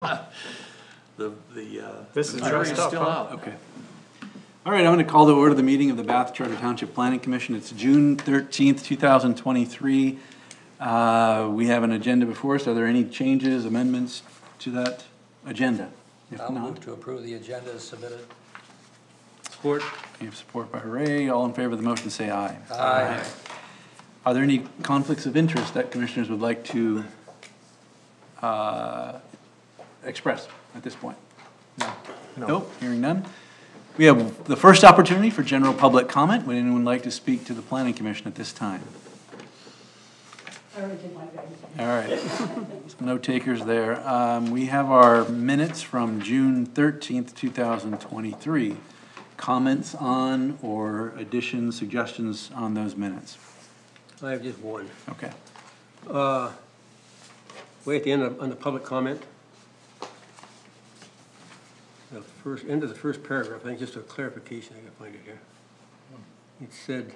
This is jury's dressed up, still huh? out. Okay. All right, I'm going to call to order the meeting of the Bath Charter Township Planning Commission. It's June 13th, 2023. We have an agenda before us. Are there any changes, amendments to that agenda? If I'll not, move to approve the agenda as submitted. Support. we have support by Ray. All in favor of the motion, say aye. Aye. Are there any conflicts of interest that commissioners would like to express at this point? No. Nope, hearing none. We have the first opportunity for general public comment. Would anyone like to speak to the planning commission at this time? I already did my bit. All right, no takers there. We have our minutes from June 13th, 2023. Comments on or additions, suggestions on those minutes? I have just one. Okay. Way at the end on the public comment. The first, end of the first paragraph, I think just a clarification, I can find it here. It said,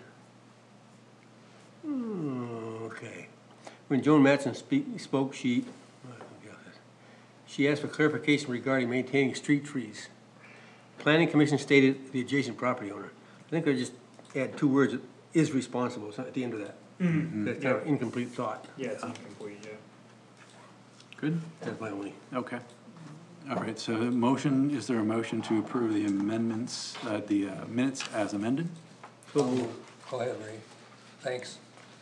okay. When Joan Mattson spoke, she asked for clarification regarding maintaining street trees. Planning Commission stated the adjacent property owner. I think I just add two words, is responsible, it's not at the end of that. That's kind of an incomplete thought. Yeah, it's incomplete, yeah. Good? That's my only. Okay. All right, so is there a motion to approve the amendments, the minutes as amended? So Go ahead, Ray. Thanks.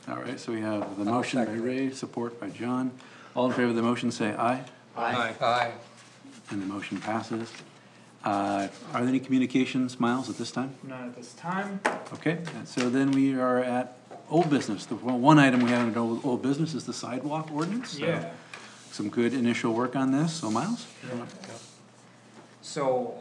All right, so we have the I'll motion by second it. Ray, support by John. All in favor of the motion, say aye. Aye. Aye. And the motion passes. Are there any communications, Miles, at this time? None at this time. Okay, and so then we are at old business. The one item we have in old business is the sidewalk ordinance. So Yeah. some good initial work on this, so Miles? So,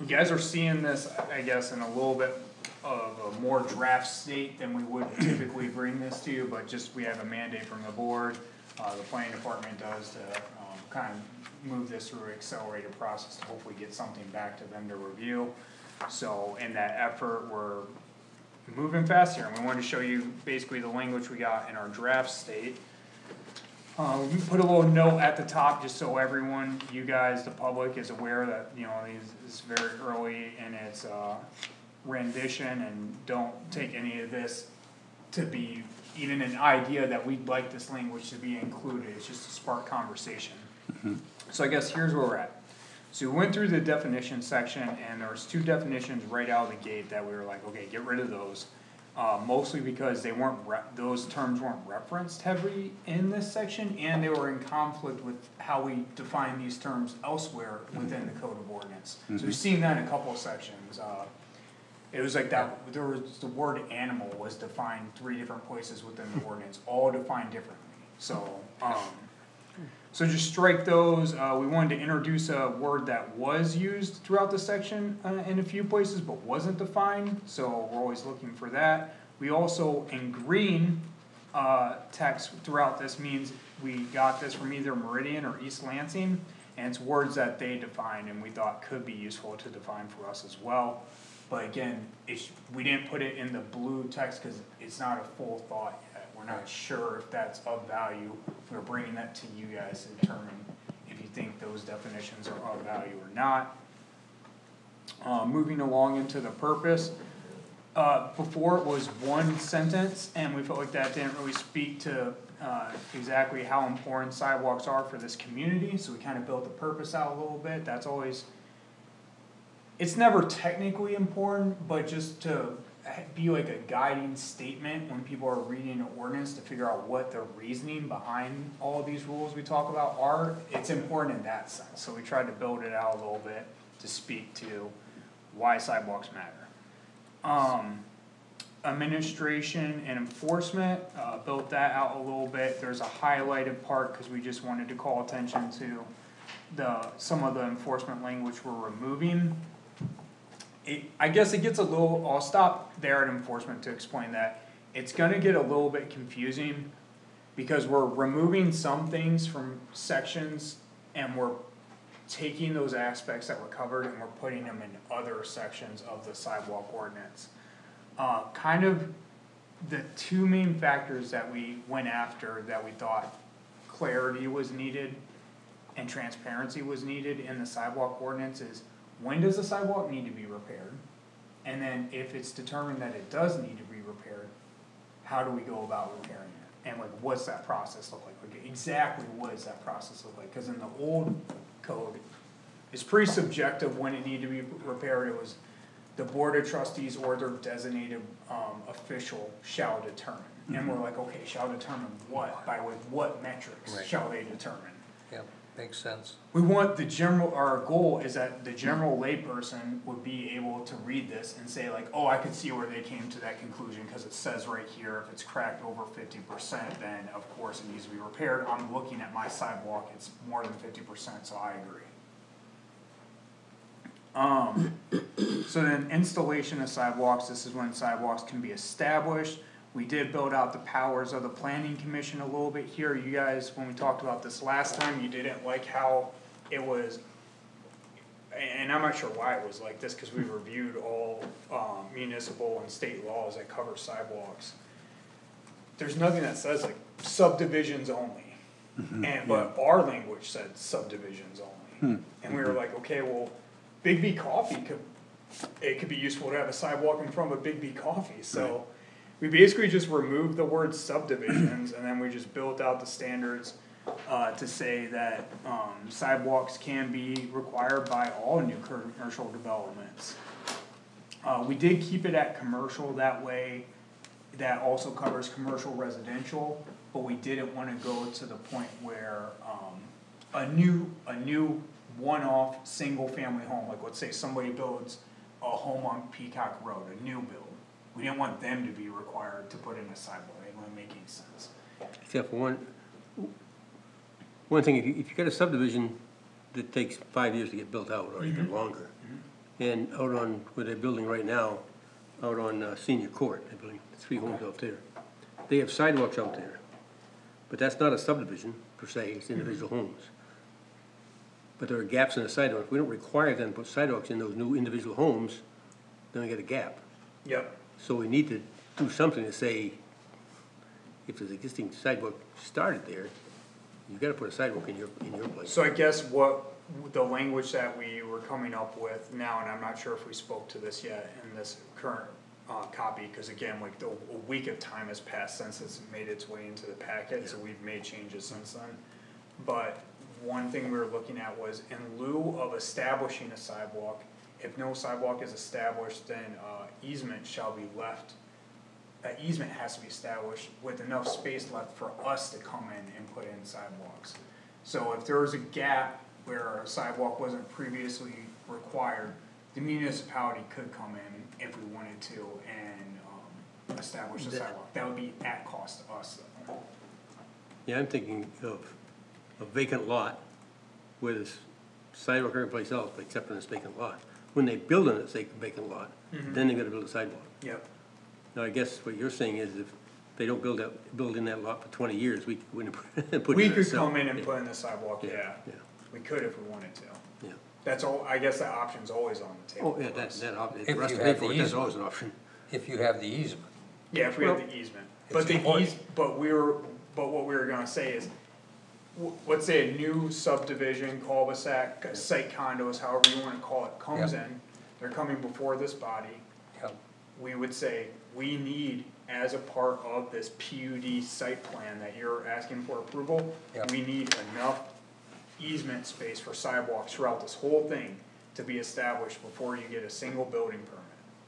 you guys are seeing this, I guess, in a little bit of a more draft state than we would typically bring this to you, but just we have a mandate from the board, the planning department does to, kind of move this through an accelerated process to hopefully get something back to them to review. So in that effort, we're moving fast here, and we wanted to show you basically the language we got in our draft state. We put a little note at the top, just so everyone, you guys, the public, is aware that, you know, this is very early in its, rendition, and don't take any of this to be even an idea that we'd like this language to be included, it's just to spark conversation. So I guess here's where we're at. So we went through the definition section, and there was two definitions right out of the gate that we were like, okay, get rid of those. Mostly because they weren't, those terms weren't referenced heavily in this section, and they were in conflict with how we define these terms elsewhere within the code of ordinance. So we've seen that in a couple of sections, it was like that, there was, the word animal was defined 3 different places within the ordinance, all defined differently, so, so just strike those. We wanted to introduce a word that was used throughout the section, in a few places, but wasn't defined, so we're always looking for that. We also, in green, text throughout this means we got this from either Meridian or East Lansing, and it's words that they defined and we thought could be useful to define for us as well. But again, we didn't put it in the blue text because it's not a full thought yet. We're not sure if that's of value. We're bringing that to you guys to determine if you think those definitions are of value or not. Moving along into the purpose. Before it was one sentence, and we felt like that didn't really speak to exactly how important sidewalks are for this community, so we kind of built the purpose out a little bit. That's always, it's never technically important, but just to be like a guiding statement when people are reading an ordinance to figure out what the reasoning behind all of these rules we talk about are, it's important in that sense. So we tried to build it out a little bit to speak to why sidewalks matter. Administration and enforcement, built that out a little bit. There's a highlighted part because we just wanted to call attention to some of the enforcement language we're removing. I guess it gets a little, I'll stop there at enforcement to explain that. It's gonna get a little bit confusing because we're removing some things from sections and we're taking those aspects that were covered and we're putting them in other sections of the sidewalk ordinance. Kind of the two main factors that we went after that we thought clarity was needed and transparency was needed in the sidewalk ordinance is, when does the sidewalk need to be repaired? And then if it's determined that it does need to be repaired, how do we go about repairing it? And like, what's that process look like? Like, exactly what does that process look like? Cause in the old code, it's pretty subjective when it needed to be repaired. It was the board of trustees or their designated, official shall determine. And we're like, okay, shall determine what, by with what metrics Right. shall they determine? Yep, makes sense. We want the general, our goal is that the general layperson would be able to read this and say like, oh, I could see where they came to that conclusion, cause it says right here, if it's cracked over 50%, then of course it needs to be repaired. I'm looking at my sidewalk, it's more than 50%, so I agree. So then installation of sidewalks, this is when sidewalks can be established. We did build out the powers of the planning commission a little bit here. You guys, when we talked about this last time, you didn't like how it was, and I'm not sure why it was like this, cause we reviewed all, municipal and state laws that cover sidewalks. There's nothing that says like subdivisions only, and, but our language said subdivisions only. And we were like, okay, well, Big B Coffee it could be useful to have a sidewalk in front of a Big B Coffee, so. We basically just removed the word subdivisions, and then we just built out the standards, to say that, sidewalks can be required by all new commercial developments. We did keep it at commercial, that way, that also covers commercial residential, but we didn't wanna go to the point where, a new one-off, single-family home, like let's say somebody builds a home on Peacock Road, a new build. We didn't want them to be required to put in a sidewalk, it wouldn't make any sense. Except for one thing, if you got a subdivision that takes 5 years to get built out, or even longer, and out on, where they're building right now, out on Senior Court, they're building 3 homes out there. They have sidewalks out there, but that's not a subdivision per se, it's individual homes. But there are gaps in the sidewalk, if we don't require them to put sidewalks in those new individual homes, then we get a gap. Yep. So we need to do something to say, if there's existing sidewalk started there, you gotta put a sidewalk in your place. So I guess what, the language that we were coming up with now, and I'm not sure if we spoke to this yet in this current, copy, cause again, like a week of time has passed since it's made its way into the packet, so we've made changes since then. But one thing we were looking at was in lieu of establishing a sidewalk, if no sidewalk is established, then, easement shall be left. That easement has to be established with enough space left for us to come in and put in sidewalks. So if there was a gap where a sidewalk wasn't previously required, the municipality could come in if we wanted to and, establish a sidewalk. That would be at cost to us though. Yeah, I'm thinking of a vacant lot where there's sidewalk every place else, but except in this vacant lot. When they build on this vacant lot, then they gotta build a sidewalk. Yep. Now, I guess what you're saying is if they don't build in that lot for 20 years, we wouldn't put We in could ourselves. come in and put in the sidewalk, yeah. Yeah, We could if we wanted to. yeah. That's all, I guess that option's always on the table. Oh, yeah, for that, us. that, If the rest you of have it, the that's easement. always an option. If you have the easement. Yeah, if we have the easement, but the important. but what we were gonna say is, let's say a new subdivision, cul-de-sac, site condos, however you wanna call it, comes Yep. in, they're coming before this body, Yep. we would say, we need, as a part of this PUD site plan that you're asking for approval, Yep. we need enough easement space for sidewalks throughout this whole thing to be established before you get a single building permit.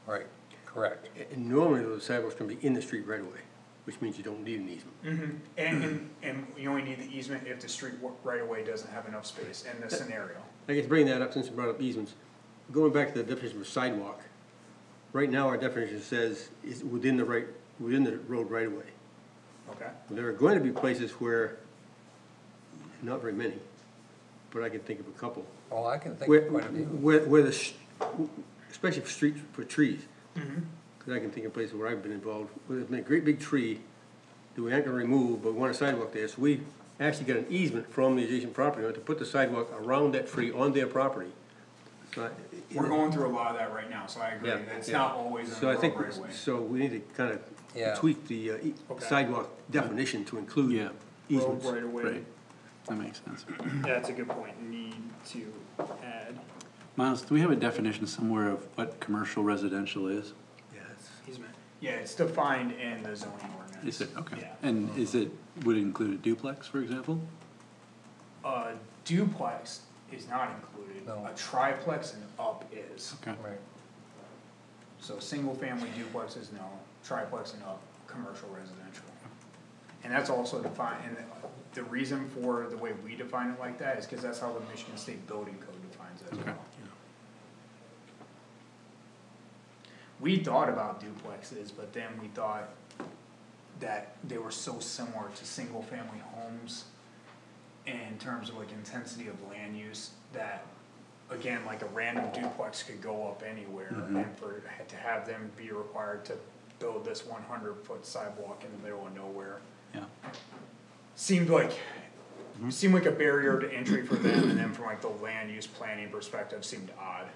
Right, correct. And normally those sidewalks can be in the street right away, which means you don't need an easement. And you only need the easement if the street right away doesn't have enough space in this scenario. I guess bringing that up, since you brought up easements, going back to the definition of sidewalk, right now our definition says is within the road right away. Okay. There are going to be places where, not very many, but I can think of a couple, Well, I can think where, of quite a few. where especially for trees. Cause I can think of places where I've been involved, where there's been a great big tree that we aren't gonna remove, but we want a sidewalk there, so we actually got an easement from the adjacent property owner to put the sidewalk around that tree on their property. It's not- We're going through a lot of that right now, so I agree, Yeah, that it's yeah. not always in So the I road think, right away. so we need to kinda Yeah. tweak the Okay. sidewalk definition to include Road easements. right away. Right. that makes sense. Yeah, that's a good point, need to add Miles, do we have a definition somewhere of what commercial residential is? Yeah, it's, easement. Yeah, it's defined in the zoning ordinance. Is it, okay, Yeah. and would it include a duplex, for example? A duplex is not included, No. a triplex and up is. Okay, Right. So single-family duplexes, no, triplex and up, commercial residential. And that's also defined, and the reason for the way we define it like that is cause that's how the Michigan State Building Code defines it as Okay. well. We thought about duplexes, but then we thought that they were so similar to single-family homes in terms of like intensity of land use, that again, like a random duplex could go up anywhere, and to have them be required to build this 100-foot sidewalk in the middle of nowhere yeah, seemed like a barrier to entry for them, and then from like the land use planning perspective seemed odd,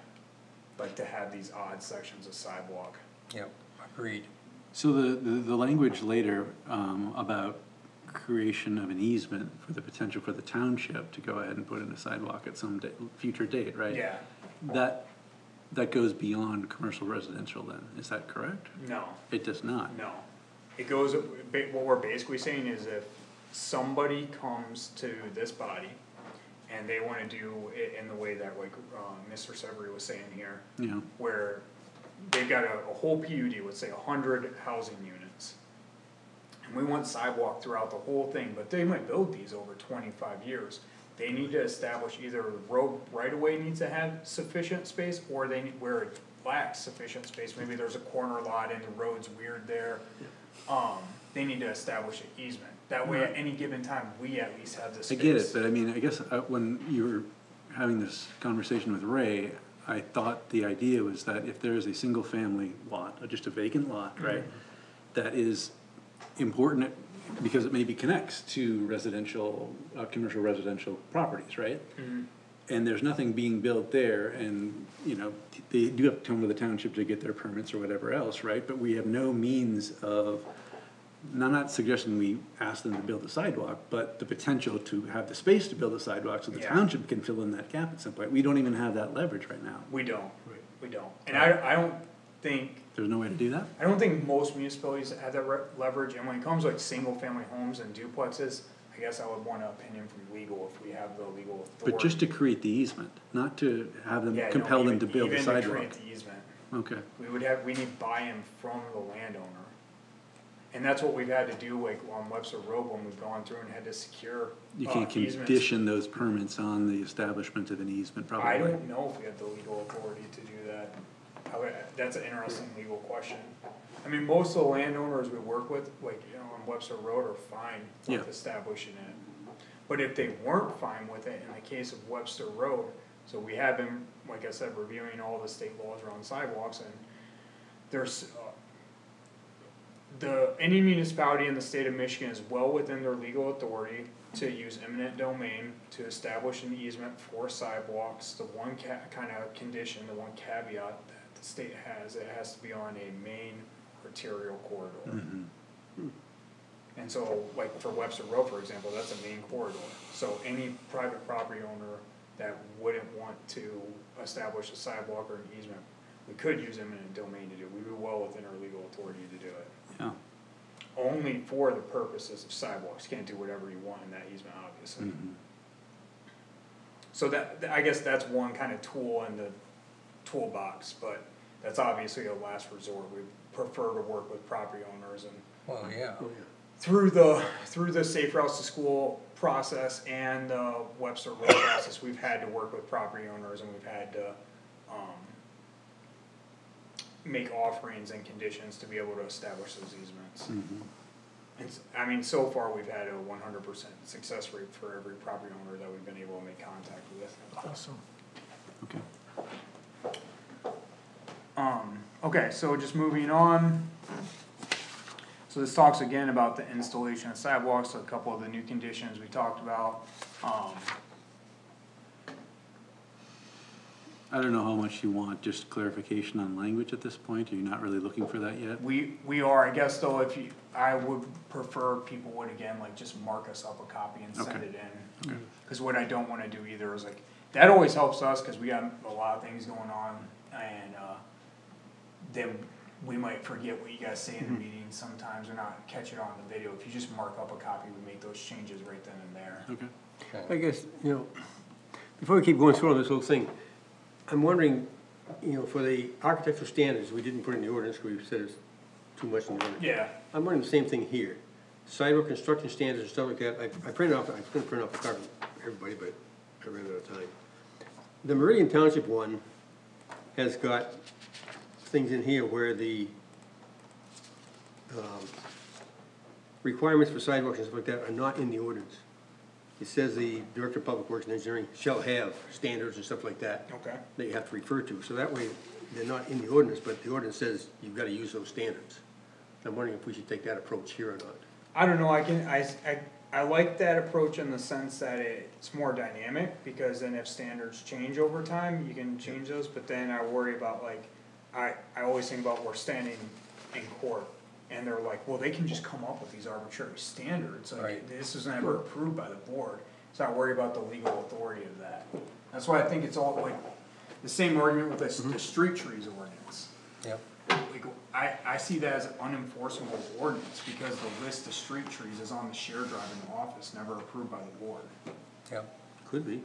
like to have these odd sections of sidewalk. Yep, agreed. so the language later, about creation of an easement for the potential for the township to go ahead and put in a sidewalk at some future date, right? Yeah, That goes beyond commercial residential then, is that correct? no, It does not. no. It goes, what we're basically saying is if somebody comes to this body and they wanna do it in the way that like, Mr. Severie was saying here, You know, where they've got a whole PUD, let's say 100 housing units. And we want sidewalk throughout the whole thing, but they might build these over 25 years. They need to establish either the road right away needs to have sufficient space, or they need, where it lacks sufficient space, maybe there's a corner lot and the road's weird there. They need to establish an easement, that way at any given time, we at least have the I space. get it, but I mean, I guess, when you were having this conversation with Ray, I thought the idea was that if there is a single-family lot, or just a vacant lot, right? That is important because it maybe connects to residential, commercial residential properties, right? And there's nothing being built there, and, you know, they do have to come to the township to get their permits or whatever else, right? But we have no means of, and I'm not suggesting we ask them to build a sidewalk, but the potential to have the space to build a sidewalk so the Yeah. township can fill in that gap at some point. We don't even have that leverage right now. We don't, Right. we don't, and I don't think There's no way to do that? I don't think most municipalities have that leverage, and when it comes like single-family homes and duplexes, I guess I would want an opinion from legal if we have the legal authority. But just to create the easement, not to have them, Yeah, no, compel them even- to build a even to sidewalk. create the easement, Okay, we need buy-in from the landowner. And that's what we've had to do, like on Webster Road, when we've gone through and had to secure you can't easements. condition those permits on the establishment of an easement, probably. I don't know if we have the legal authority to do that. That's an interesting legal question. I mean, most of the landowners we work with, like, you know, on Webster Road are fine Yeah. with establishing it. But if they weren't fine with it, in the case of Webster Road, so we have been, like I said, reviewing all the state laws around sidewalks, and there's, any municipality in the state of Michigan is well within their legal authority to use eminent domain to establish an easement for sidewalks. The one kind of condition, the one caveat that the state has, it has to be on a main arterial corridor. And so, like for Webster Road, for example, that's a main corridor, so any private property owner that wouldn't want to establish a sidewalk or an easement, we could use eminent domain to do it, we'd be well within our legal authority to do it. Yeah. Only for the purposes of sidewalks, can't do whatever you want in that easement, obviously. So I guess that's one kind of tool in the toolbox, but that's obviously a last resort, we prefer to work with property owners and Well, yeah, through the Safe Routes to School process and the Webster Road process, we've had to work with property owners and we've had to, make offerings and conditions to be able to establish those easements. And I mean, so far, we've had a 100% success rate for every property owner that we've been able to make contact with. awesome. Okay. Okay, so just moving on. So this talks again about the installation of sidewalks, so a couple of the new conditions we talked about. I don't know how much you want, just clarification on language at this point, are you not really looking for that yet? We are, I guess though, if you, I would prefer people would again, like, just mark us up a copy and send Okay. it in. Cause what I don't wanna do either is like, that always helps us, cause we got a lot of things going on, and, then we might forget what you guys say in the meeting sometimes, or not catch it on the video. If you just mark up a copy, we make those changes right then and there. Okay. I guess, before we keep going through on this whole thing, I'm wondering, for the architectural standards, we didn't put in the ordinance, because we said it's too much in the ordinance. Yeah, I'm wondering the same thing here. Sidewalk construction standards and stuff like that, I printed off, I was gonna print off a copy for everybody, but I ran out of time. The Meridian Township one has got things in here where the, requirements for sidewalks and stuff like that are not in the ordinance. It says the Director of Public Works and Engineering shall have standards and stuff like that. okay. That you have to refer to, so that way, they're not in the ordinance, but the ordinance says you've gotta use those standards. I'm wondering if we should take that approach here or not. I don't know, I like that approach in the sense that it's more dynamic, because then if standards change over time, you can change those, but then I worry about like, I always think about we're standing in court, and they're like, well, they can just come up with these arbitrary standards, like, Right. this was never approved by the board, so I worry about the legal authority of that. That's why I think it's all like, the same argument with the street trees ordinance. Yep, Like, I see that as an unenforceable ordinance, because the list of street trees is on the shared drive in the office, never approved by the board. yep. Could be.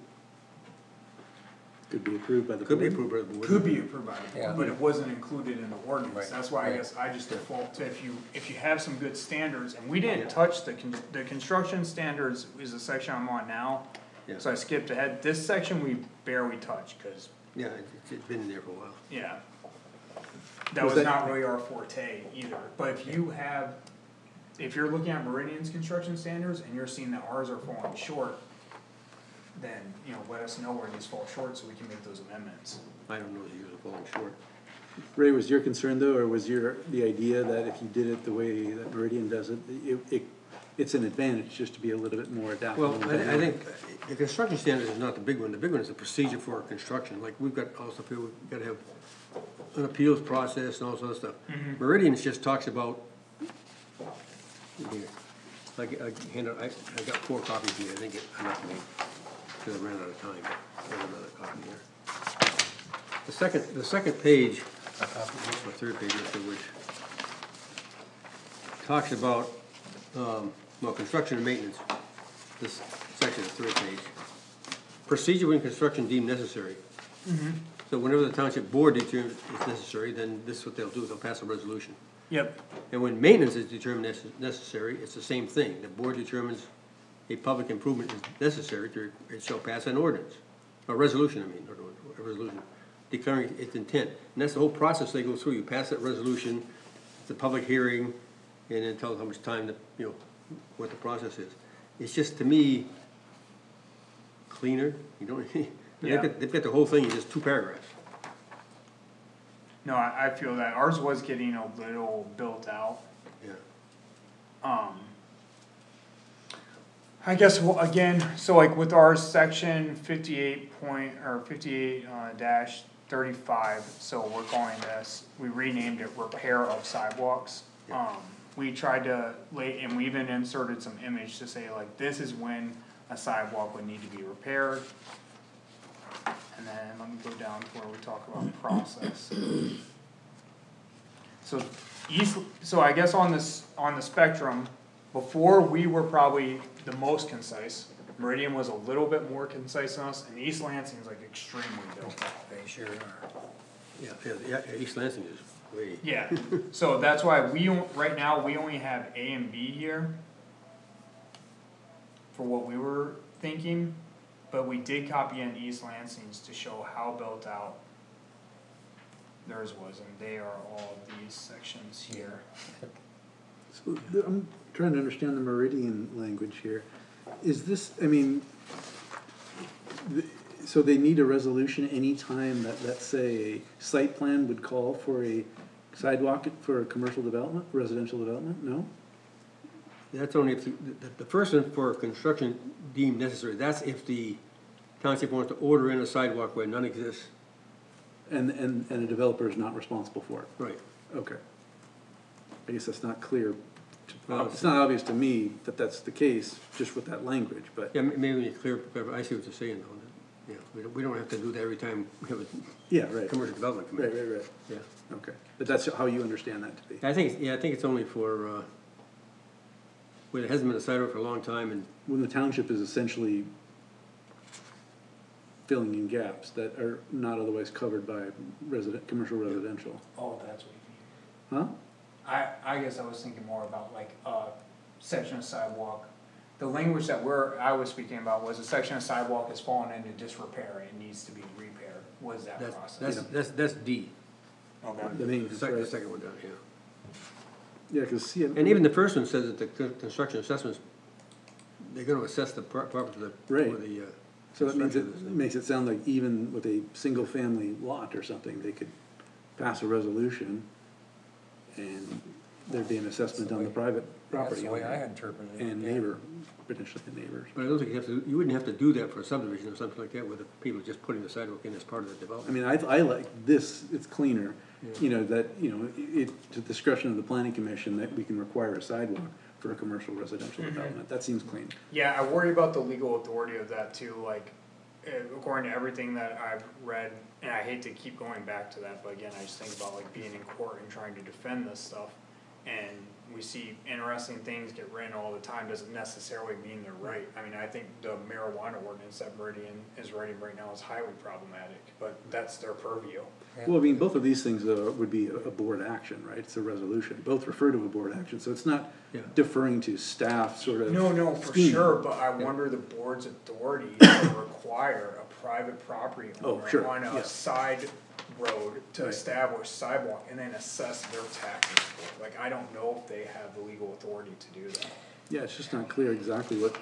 Could be approved by the board. Could be approved by the board. Could be approved by the Yeah. board, but it wasn't included in the ordinance, Right, that's why I right. guess I just default to, if you have some good standards, and we didn't touch the construction standards is the section I'm on now. Yeah. So I skipped ahead, this section we barely touched, cause, Yeah, it's been in there for a while. yeah. That Was was that- not really our forte either, but if you have, if you're looking at Meridian's construction standards and you're seeing that ours are falling short, then, let us know where these fall short so we can make those amendments. I don't know that yours are falling short. Ray, was your concern though, or was the idea that if you did it the way that Meridian does it, it's an advantage just to be a little bit more adaptable? Well, I think the construction standards is not the big one, the big one is the procedure for construction, like we've got all stuff here, we've gotta have an appeals process and all this other stuff. Meridian just talks about, here, I got 4 copies here, I think enough for me, because I ran out of time, I have another copy here. The second page, or third page, let's see which, talks about, construction and maintenance, this section is third page. Procedure when construction deemed necessary. So whenever the township board determines it's necessary, then this is what they'll do, they'll pass a resolution. Yep. And when maintenance is determined necessary, it's the same thing, the board determines a public improvement is necessary, it shall pass an ordinance, a resolution, or a resolution, declaring its intent. And that's the whole process they go through, you pass that resolution, it's a public hearing, and then tell how much time, what the process is. It's just, to me, cleaner, you don't, Yeah. they've got the whole thing in just 2 paragraphs. No, I feel that ours was getting a little built out. Yeah. I guess, well, again, so like with our section 58 dash 35, so we're calling this, we renamed it repair of sidewalks. We tried to and we even inserted some image to say like, this is when a sidewalk would need to be repaired. And then let me go down to where we talk about process. So I guess on the spectrum, before we were probably the most concise. Meridian was a little bit more concise than us, and East Lansing's like extremely built out. They sure are. Yeah, East Lansing is way. Yeah, so that's why right now, we only have A and B here. For what we were thinking, but we did copy in East Lansing's to show how built out theirs was, and they are all these sections here. So, I'm trying to understand the Meridian language here. Is this, so they need a resolution anytime that, let's say, a site plan would call for a sidewalk for a commercial development, residential development, no? That's only if, the first one for construction deemed necessary, that's if the township wants to order in a sidewalk where none exists, And a developer is not responsible for it? Right. Okay. I guess that's not clear. Well, It's not obvious to me that that's the case, just with that language, but, Yeah, maybe it's clear, but I see what you're saying, though. Yeah, we don't have to do that every time we have a yeah, right. commercial development Right, committee. right, right. Yeah. Okay. But that's how you understand that to be? I think, I think it's only for, where it hasn't been a sidewalk for a long time, and When the township is essentially filling in gaps that are not otherwise covered by commercial residential. Oh, that's what you mean. Huh? I guess I was thinking more about like a section of sidewalk. The language that I was speaking about was a section of sidewalk has fallen into disrepair and needs to be repaired, was that process. that's D. Okay. The main, The right. second one down, yeah. Yeah, cause see. And even the first one says that the construction assessments, they're gonna assess the property for the, Right. for the, So that means construction of this it thing. makes it sound like even with a single-family lot or something, they could pass a resolution and there'd be an assessment on the private That's property the way I owner interpreted it. and yeah. neighbor, potentially the neighbors. But I don't think you wouldn't have to do that for a subdivision or something like that, where the people are just putting the sidewalk in as part of the I development. mean, I like this, it's cleaner, Yeah. you know, that, you know, it, to the discretion of the planning commission, that we can require a sidewalk for a commercial residential development, that seems clean. Yeah, I worry about the legal authority of that too, like, according to everything that I've read, and I hate to keep going back to that, but again, I just think about like being in court and trying to defend this stuff. And we see interesting things get written all the time, doesn't necessarily mean they're right. I mean, I think the marijuana ordinance that Meridian is writing right now is highly problematic, but that's their purview. Yeah. Well, I mean, both of these things would be a board action, right? It's a resolution, both refer to a board action, so it's not Yeah. deferring to staff sort of. No, for scheme. sure, but I wonder the board's authority to require a private property Oh, owner sure, on yeah. a side road to Right. establish sidewalk and then assess their taxes for it. Like, I don't know if they have the legal authority to do that. Yeah, it's just not clear exactly what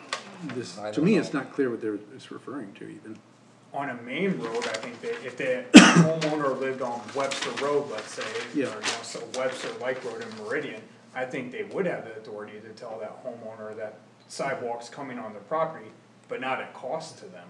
this, I to don't me, know. it's not clear what it's referring to even. On a main road, I think that if the homeowner lived on Webster Road, let's say, or, you Yeah. know, so Webster Lake Road in Meridian, I think they would have the authority to tell that homeowner that sidewalks coming on their property, but not at cost to them.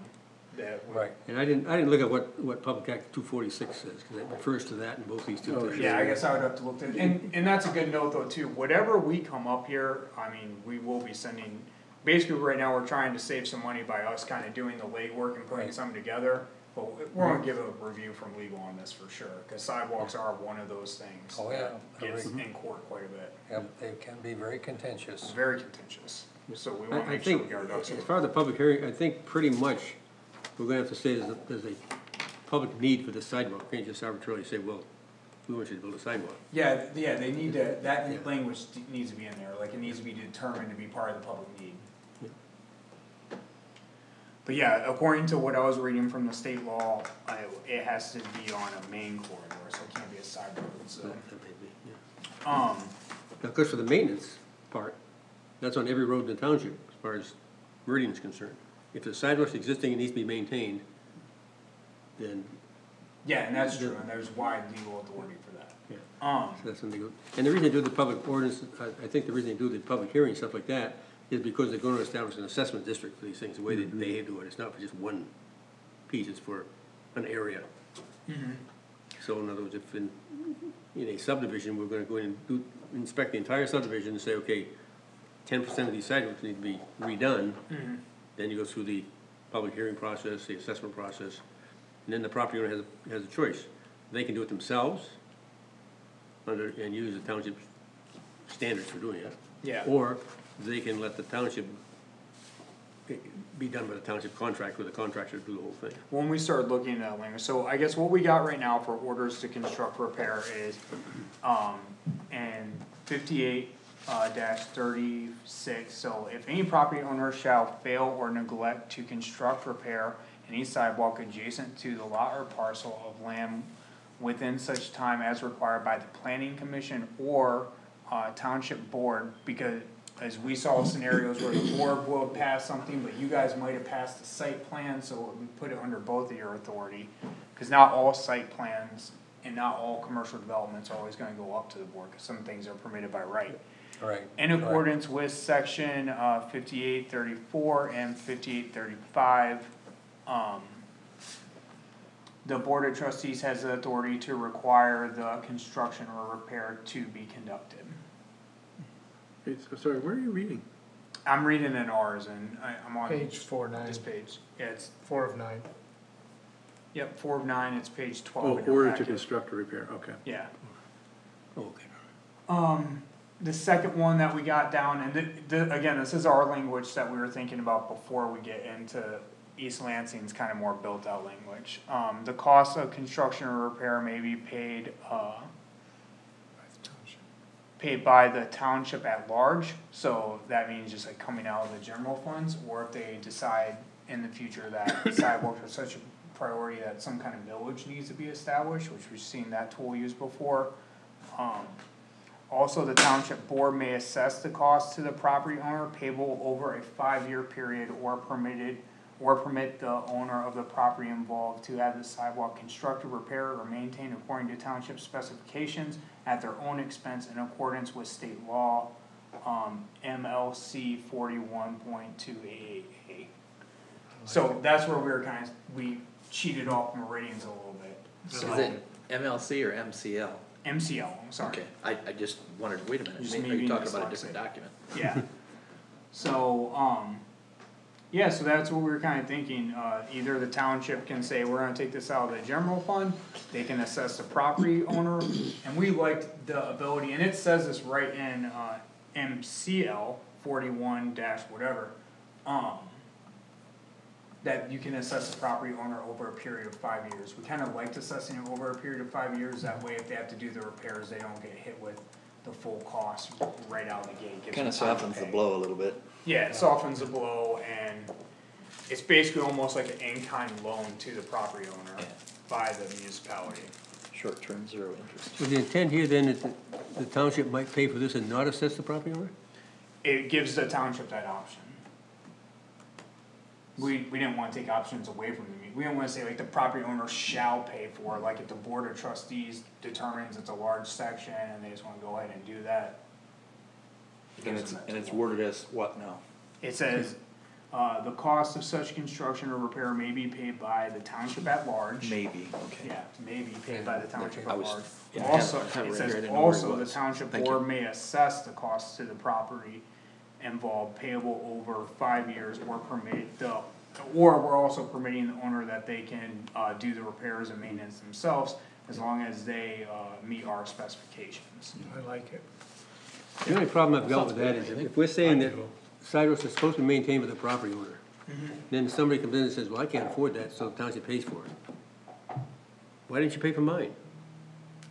That would- Right. And I didn't look at what Public Act 246 says, because it refers to that in both these two Oh, things. Yeah, I guess I would have to look at, and that's a good note though too, whatever we come up here, I mean, we will be sending, basically right now, we're trying to save some money by us kinda doing the legwork and putting Right. something together. But we're gonna give a review from legal on this for sure, cause sidewalks are one of those things. Oh, yeah, that Gets agreed. in court quite a bit, Yep, they can be very contentious. very contentious, so we I wanna I make sure we think, get our ducks in a as row. far as the public hearing, I think pretty much, we're gonna have to say there's a public need for the sidewalk, we can't just arbitrarily say, well, we want you to build a sidewalk. Yeah, they need to, Yeah. that language needs to be in there, like it needs to be determined to be part of the public need. Yeah. But yeah, according to what I was reading from the state law, it has to be on a main corridor, so it can't be a side road, so. That may be, yeah. Now, of course, for the maintenance part, that's on every road in the township, as far as Meridian is concerned. If the sidewalk's existing and needs to be maintained, then Yeah, and that's true, and there's wide legal authority for that. Yeah. So that's when they go, and the reason they do the public ordinance, I think the reason they do the public hearing, stuff like that, is because they're gonna establish an assessment district for these things, the way they do it, it's not for just one piece, it's for an area. So in other words, if in a subdivision, we're gonna go in and inspect the entire subdivision and say, okay, 10% of these sidewalks need to be redone, then you go through the public hearing process, the assessment process, and then the property owner has a choice. They can do it themselves, and use the township standards for doing it. Yeah. Or they can let the township, be done by the township contract, with the contractor to do the whole thing. When we start looking at that language, so I guess what we got right now for orders to construct repair is, and 58 dash 36, so if any property owner shall fail or neglect to construct, repair any sidewalk adjacent to the lot or parcel of land within such time as required by the planning commission or township board, because as we saw scenarios where the board will pass something, but you guys might have passed the site plan, so we put it under both of your authority. Cause not all site plans and not all commercial developments are always gonna go up to the board, cause some things are permitted by right. Right. In right. accordance with section 5834 and 5835, the board of trustees has the authority to require the construction or repair to be conducted. Wait, so sorry, where are you reading? I'm reading in ours and I'm on Page 4-9, this page. Yeah, it's, 4 of 9. yep, 4 of 9, it's page 12 Oh, in your order to packet. construct or repair, okay. Yeah. Oh, okay. The second one that we got down, and again, this is our language that we were thinking about before we get into East Lansing's kind of more built out language. The cost of construction or repair may be paid by the township at large, so that means just like coming out of the general funds, or if they decide in the future that sidewalks are such a priority that some kind of village needs to be established, which we've seen that tool used before. Also, the township board may assess the cost to the property owner payable over a 5-year period or permit the owner of the property involved to have the sidewalk constructed, repaired, or maintained according to township specifications at their own expense in accordance with state law, MLC 41.288A. So that's where we cheated off meridians a little bit. So Is it MLC or MCL? MCL, I'm sorry. Okay, I just wondered, wait a minute, Just are maybe you talking about a dyslexic. different document? Yeah. So, yeah, so that's what we were kinda thinking, either the township can say, we're gonna take this out of the general fund, they can assess the property owner, and we liked the ability, and it says this right in, MCL 41 dash whatever, that you can assess the property owner over a period of 5 years. We kinda liked assessing it over a period of 5 years, that way if they have to do the repairs, they don't get hit with the full cost right out of the gate. Gives Kinda them time to softens the pay. blow a little bit. Yeah, it softens the blow and it's basically almost like an in-kind loan to the property owner Yeah. by the municipality. Short-term, zero interest. So the intent here then is that the township might pay for this and not assess the property owner? It gives the township that option. We didn't wanna take options away from them, we didn't wanna say like the property owner shall pay for it, like if the board of trustees determines it's a large section and they just wanna go ahead and do that. it And gives it's, them that and it's tool. worded as what now? It says, the cost of such construction or repair may be paid by the township at large. Maybe, okay. Yeah, may be paid by the township I at was- large. yeah, I Also, have it right it here, I says, didn't know where it also, the was. township Thank board you. may assess the cost to the property involved payable over 5 years or or we're also permitting the owner that they can, do the repairs and maintenance themselves as long as they, meet our specifications. I like it. The only problem I've got with that is if we're saying that I do. sidewalks are supposed to be maintained by the property owner, then somebody comes in and says, well, I can't afford that, so the township pays for it. Why didn't you pay for mine?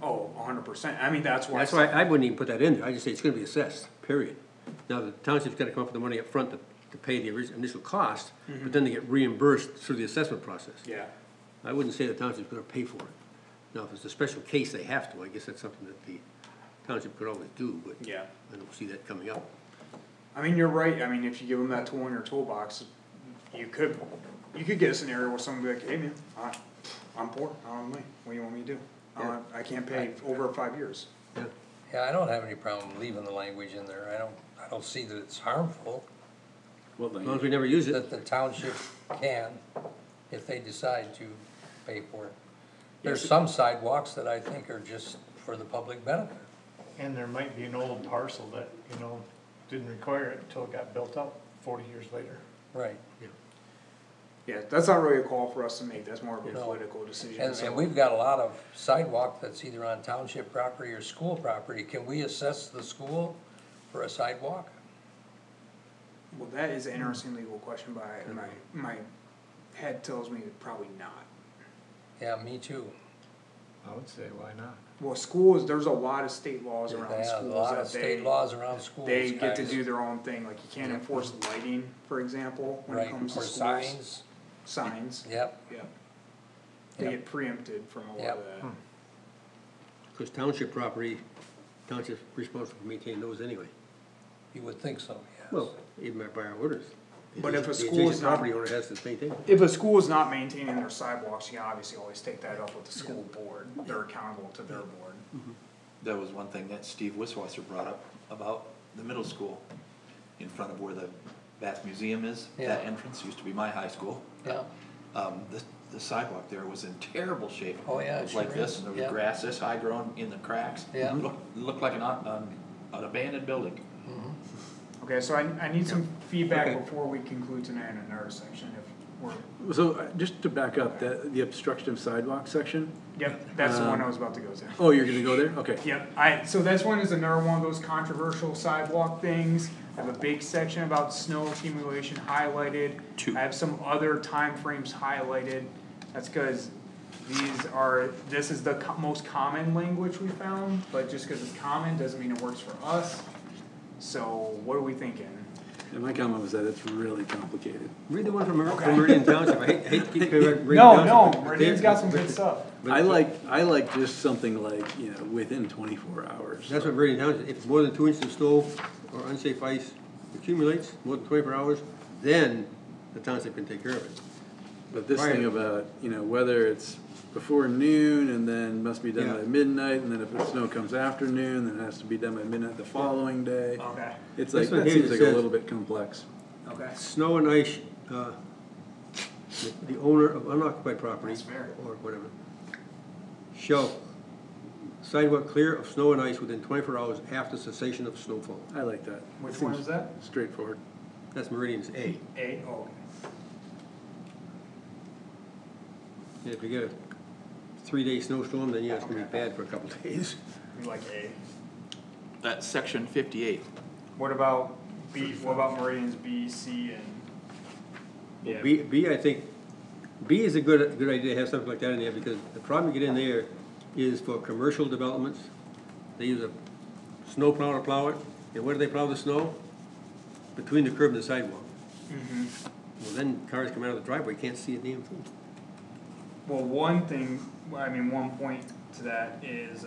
Oh, 100%, I mean, that's why. That's why I wouldn't even put that in there, I just say it's gonna be assessed, period. Now, the township's gotta come up with the money up front to pay the initial cost, but then they get reimbursed through the assessment process. Yeah. I wouldn't say the township's gonna pay for it. Now, if it's a special case they have to, I guess that's something that the township could always do, but Yeah. I don't see that coming up. I mean, you're right, I mean, if you give them that tool in your toolbox, you could get a scenario where someone would be like, hey man, I'm poor, I don't have money, what do you want me to do? I can't pay over 5 years. Yeah. Yeah, I don't have any problem leaving the language in there. I don't see that it's harmful, What As long as language? we never use it. that the township can, if they decide to pay for it. There's some sidewalks that I think are just for the public benefit. And there might be an old parcel that, didn't require it until it got built up 40 years later. Right. Yeah, that's not really a call for us to make, that's more of a No. political decision, And, so. and we've got a lot of sidewalk that's either on township property or school property. Can we assess the school for a sidewalk? Well, that is an interesting legal question, but my head tells me probably not. Yeah, me too. I would say, why not? Well, schools, there's a lot of state laws around They have a schools lot of that state laws around schools, they get to guys. do their own thing, like you can't enforce lighting, for example, when it Right, comes to or schools. signs, Signs, yep, yeah. They Yep. get preempted from a lot Yep. of that. Cause township property, township's responsible for maintaining those anyway. you would think so, yes. Well, even by our orders. But if a The school adjacent is not- property owner has to maintain it. If a school is not maintaining their sidewalks, you can obviously always take that up with the school board, they're accountable to their board. That was one thing that Steve Wisswasser brought up about the middle school in front of where the Bath Museum is. That Yeah. entrance used to be my high school. Yeah, The the sidewalk there was in terrible shape. Oh, yeah, It was it like sure this, is. and there was Yeah. grass this high growing in the cracks. Yeah. Looked like an abandoned building. Okay, so I need some feedback Okay. before we conclude tonight on another section, if we're, So, just to back up, the obstruction of sidewalk section, yep, that's the one I was about to go to. oh, you're gonna go there? Okay. Yep, so this one is another one of those controversial sidewalk things. I have a big section about snow accumulation highlighted. Two. I have some other timeframes highlighted. That's cause this is the most common language we found, but just cause it's common doesn't mean it works for us. So what are we thinking? And my comment was that it's really complicated. Read the one from Okay. Meridian Township, I hate to keep going back to Meridian No, Township, no, but Meridian's they're- got some good but- stuff. but- I like just something like, within 24 hours. That's what Meridian Township, if it's more than 2 inches of snow or unsafe ice accumulates, more than 24 hours, then the township can take care of it. But this Right. thing about, whether it's before noon and then must be done Yeah. by midnight, and then if the snow comes after noon, then it has to be done by midnight the following day. Okay, It's This like, one that here seems that like a says- little bit complex. okay. Snow and ice, the owner of unoccupied property, That's fair. or whatever, shall sidewalk clear of snow and ice within 24 hours after cessation of snowfall. I like that. Which Seems one is that? Straightforward. That's Meridian's A. A, oh, And if you get a 3-day snowstorm, then yeah, it's gonna be bad for a couple days. we like A. That's section 58. What about B, what about Meridian's B, C, and? Yeah. B, I think, B is a good idea to have something like that in there, because the problem you get in there is for commercial developments. They use a snow plow to plow it, and where do they plow the snow? Between the curb and the sidewalk. Mhm. Well, then cars come out of the driveway, can't see a damn thing. Well, one thing, one point to that is,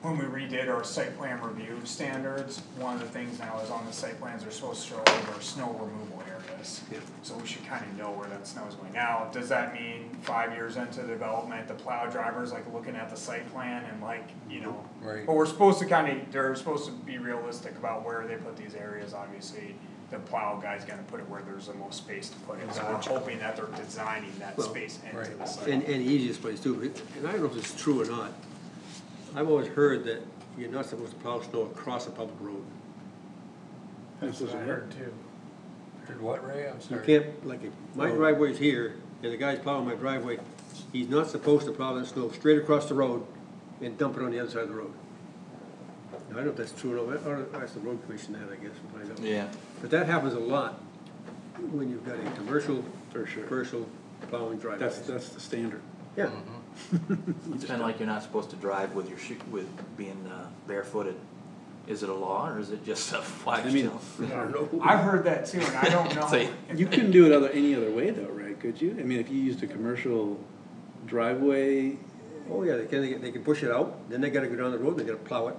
when we redid our site plan review standards, one of the things now is on the site plans, they're supposed to show our snow removal areas. Yeah. So we should kinda know where that snow is going. Now, does that mean 5 years into the development, the plow driver's like looking at the site plan and Right. But we're supposed to they're supposed to be realistic about where they put these areas, obviously. The plow guy's gonna put it where there's the most space to put it, so we're hoping that they're designing that Well, space into right. the site. And easiest place too, and I don't know if it's true or not. I've always heard that you're not supposed to plow snow across a public road. That's what I heard too. Did what, Ray? I'm You sorry. can't, like, if my driveway's here, and the guy's plowing my driveway, he's not supposed to plow that snow straight across the road and dump it on the other side of the road. Now, I don't know if that's true or not, or ask the road commission that, I guess, and find out. Yeah. But that happens a lot when you've got a commercial, For sure. commercial plowing driveways. That's the standard. Yeah, It's kinda like you're not supposed to drive with your with being barefooted. Is it a law, or is it just a flag I mean, still? I don't know. I've heard that too, and I don't know. Say- You couldn't do it any other way though, right? Could you? I mean, if you used a commercial driveway, Oh, yeah, they can push it out, then they gotta go down the road, and they gotta plow it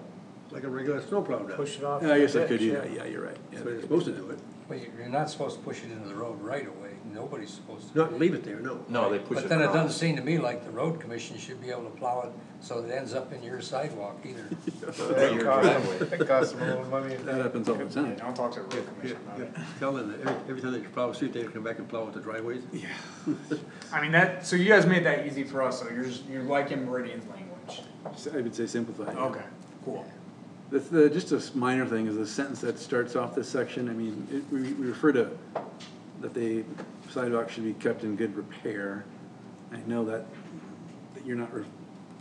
like a regular snowplow does. Push it off. I guess the I could ditch, do that, yeah, you're right. Yeah, That's the way they're supposed to do it. But you're not supposed to push it into the road right away. Nobody's supposed to. Not leave it there, no. No, they push it But then it doesn't across. seem to me like the road commission should be able to plow it so that it ends up in your sidewalk either. That Your costs driveway. them- That costs them a little money. That happens all the Yeah, time. don't talk to the road commission about it. Tell them that every time they plow a street, they come back and plow with the driveways. I mean, so you guys made that easy for us, so you're liking Meridian's language. I would say simplified. yeah. Okay, cool. Just a minor thing is the sentence that starts off this section, I mean, we refer to that the sidewalk should be kept in good repair. I know that you're not,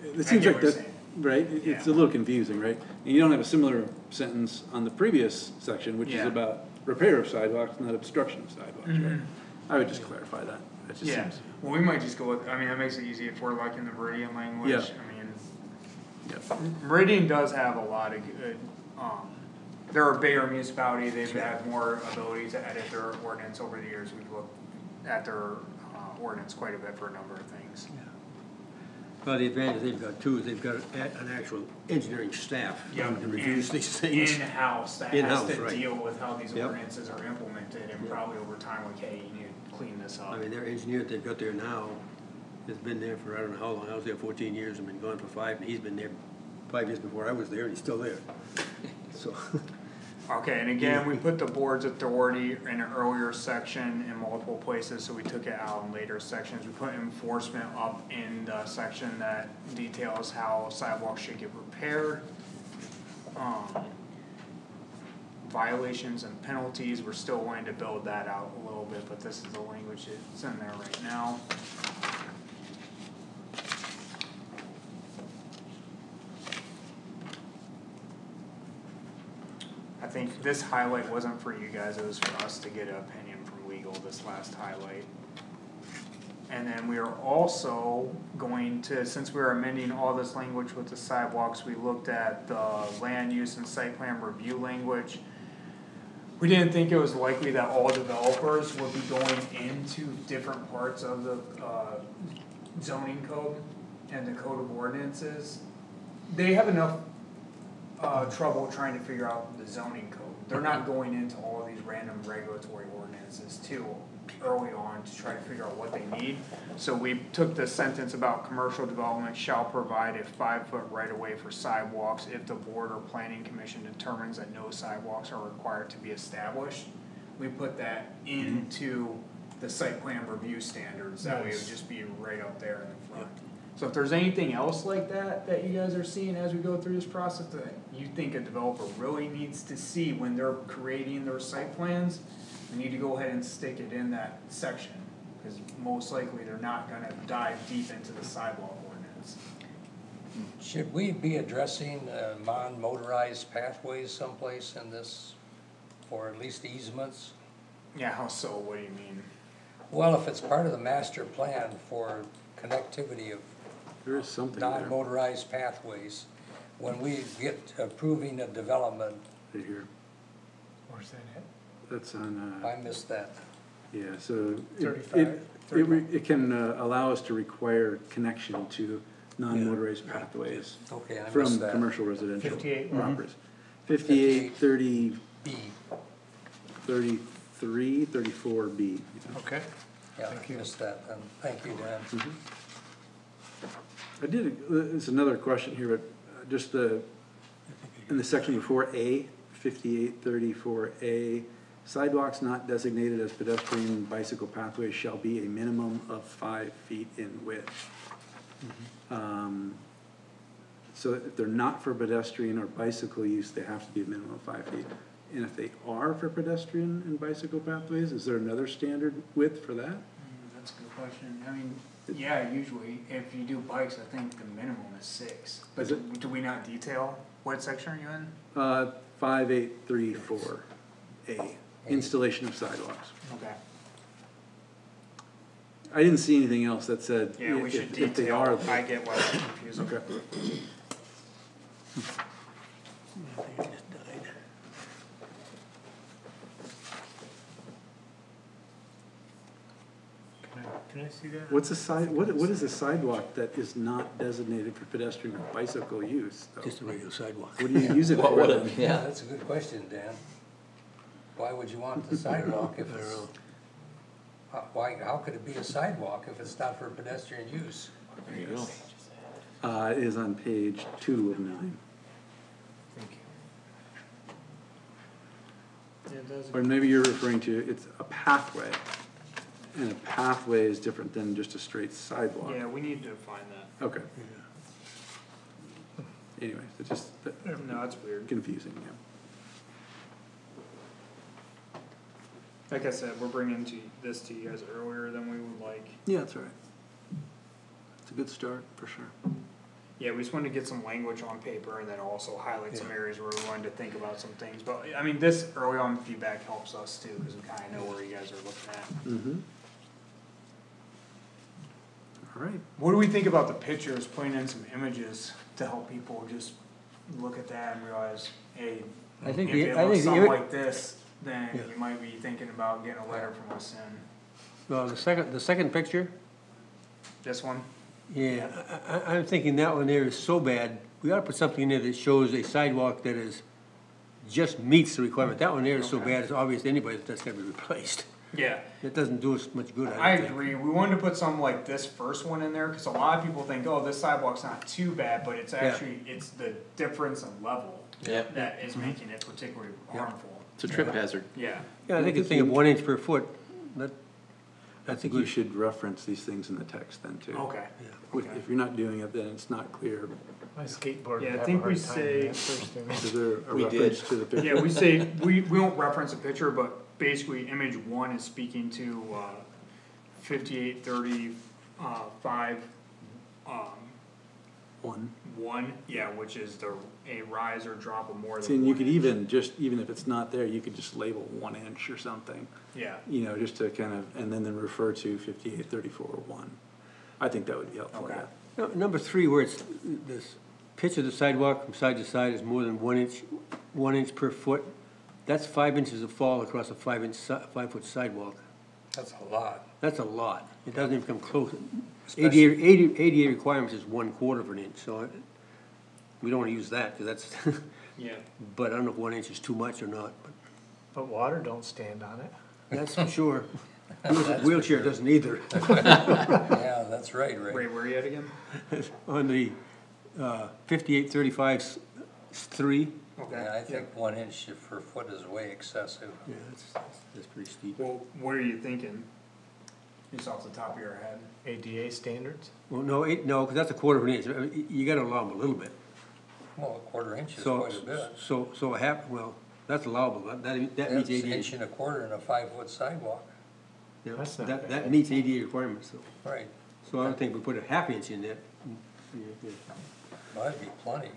it seems get like what you're that, saying. right? It's a Yeah. little confusing, right? And you don't have a similar sentence on the previous section, which is Yeah. about repair of sidewalks, not obstruction of sidewalks, right? Mhm. I would just clarify that. It just Yeah, seems, well, we might just go with, that makes it easy if we're liking the Meridian language, Yeah. I mean, yeah. Meridian does have a lot of good, they're a bigger municipality, they've had more ability to edit their ordinance over the years, we've looked at their, ordinance quite a bit for a number of things. Well, the advantage they've got too is they've got an actual engineering staff Yep, to reviews and these things. in-house that has In-house, to right. deal with how these Yep. ordinances are implemented, and Yep. probably over time, like, hey, you need to clean this up. I mean, their engineer that they've got there now has been there for I don't know how long. I was there 14 years and been gone for 5, and he's been there 5 years before I was there, and he's still there. So, Okay, and again, we put the board's authority in an earlier section in multiple places, so we took it out in later sections. We put enforcement up in the section that details how sidewalks should get repaired. Violations and penalties, we're still wanting to build that out a little bit, but this is the language that's in there right now. I think this highlight wasn't for you guys, it was for us to get an opinion from legal, this last highlight. And then we are also going to, since we are amending all this language with the sidewalks, we looked at the land use and site plan review language. We didn't think it was likely that all developers would be going into different parts of the, zoning code and the code of ordinances. They have enough trouble trying to figure out the zoning code. They're not going into all these random regulatory ordinances too early on to try to figure out what they need. So we took the sentence about commercial development shall provide a 5-foot right of way for sidewalks if the board or planning commission determines that no sidewalks are required to be established. We put that into the site plan review standards, that way it would just be right up there in the front. So if there's anything else like that, that you guys are seeing as we go through this process, that you think a developer really needs to see when they're creating their site plans, we need to go ahead and stick it in that section, cause most likely they're not gonna dive deep into the sidewalk ordinance. Should we be addressing non-motorized pathways someplace in this, or at least easements? Yeah, how so, what do you mean? Well, if it's part of the master plan for connectivity of There is something there, non-motorized pathways, when we get approving a development, right here. Where's that at? That's on, I missed that. yeah, so. 35, It can allow us to require connection to non-motorized pathways Okay, I missed from that. commercial residential 58. properties. 58, 30, B, 33, 34B. Okay. yeah, Thank I you. missed that, then, thank you, Dan. I did, there's another question here, but just the, in the section before A, 5834A, sidewalks not designated as pedestrian bicycle pathways shall be a minimum of 5 feet in width. So if they're not for pedestrian or bicycle use, they have to be a minimum of 5 feet. And if they are for pedestrian and bicycle pathways, is there another standard width for that? That's a good question, I mean, yeah, usually, if you do bikes, I think the minimum is 6. But Is it? do we not detail, what section are you in? 5834A, installation of sidewalks. Okay. I didn't see anything else that said Yeah, we should if they are. detail, I get why it's confusing. Okay. Can I see that? What's a what is a sidewalk that is not designated for pedestrian or bicycle use, though? Just a regular sidewalk. What do you use it What for would then? it, Yeah, yeah, that's a good question, Dan. Why would you want the sidewalk if it's, why, how could it be a sidewalk if it's not for pedestrian use? there you go. It is on page 2 of 9. Thank you. Yeah, it does. Or maybe you're referring to, it's a pathway. And a pathway is different than just a straight sidewalk. Yeah, we need to find that. Okay. Anyway, it's just No, it's weird. confusing, yeah. Like I said, we're bringing this to you guys earlier than we would like. Yeah, that's all right. It's a good start, for sure. Yeah, we just wanted to get some language on paper and then also highlight some areas where we wanted to think about some things. But, I mean, this early on feedback helps us too, cause we kinda know where you guys are looking at. Mm-hmm. All right. What do we think about the pictures, putting in some images to help people just look at that and realize, hey, I if think it the, I looks think something the, like this, then Yeah. you might be thinking about getting a letter from us in. well, the second picture, This one? yeah, I'm thinking that one there is so bad, we ought to put something in there that shows a sidewalk that is, just meets the requirement. That one there is so Okay. bad, it's obvious to anybody that that's gotta be replaced. Yeah. It doesn't do us much good, I I don't think. agree, we wanted to put something like this first one in there, cause a lot of people think, oh, this sidewalk's not too bad, but it's actually, it's the difference in level. Yep. that is making it particularly harmful. It's a trip hazard. Yeah, Yeah, I think the thing of 1 inch per foot, I that's a think you good, should reference these things in the text then too. okay. If you're not doing it, then it's not clear. My skateboard Yeah, I would have a think we hard time say- at first, I mean. Is there a We reference did. to the picture? Yeah, we say, we won't reference a picture, but basically image one is speaking to, 5835, One. one, yeah, which is a rise or drop of more See, than and you 1 could inch. even if it's not there, you could just label 1 inch or something, Yeah, you know, just to kind of, and then refer to 5834-1. I think that would be helpful, Okay. yeah. number 3, where it's, this pitch of the sidewalk from side to side is more than 1 inch per foot. That's 5 inches of fall across a 5-foot sidewalk. That's a lot. That's a lot. It doesn't even come close. Especially- ADA requirements is 1/4 of an inch, so we don't wanna use that, cause that's, yeah. but I don't know if 1 inch is too much or not, but But water don't stand on it. that's for sure. Wheelchair doesn't either. Yeah, that's right, Ray. Ray, where are you at again? On the, 5835-3, Yeah, I think 1 inch per foot is way excessive. yeah, that's pretty steep. Well, what are you thinking? Just off the top of your head? ADA standards? Well, no, cause that's 1/4 of an inch. I mean, you gotta allow them a little bit. Well, a 1/4 inch is So, quite a bit. so a half, well, that's allowable. That meets That's ADA. inch and a quarter in a 5-foot sidewalk. Yeah, That's not that bad. meets ADA requirements, so. Right, So I don't think we put a half inch in there. Yeah. well, that'd be plenty.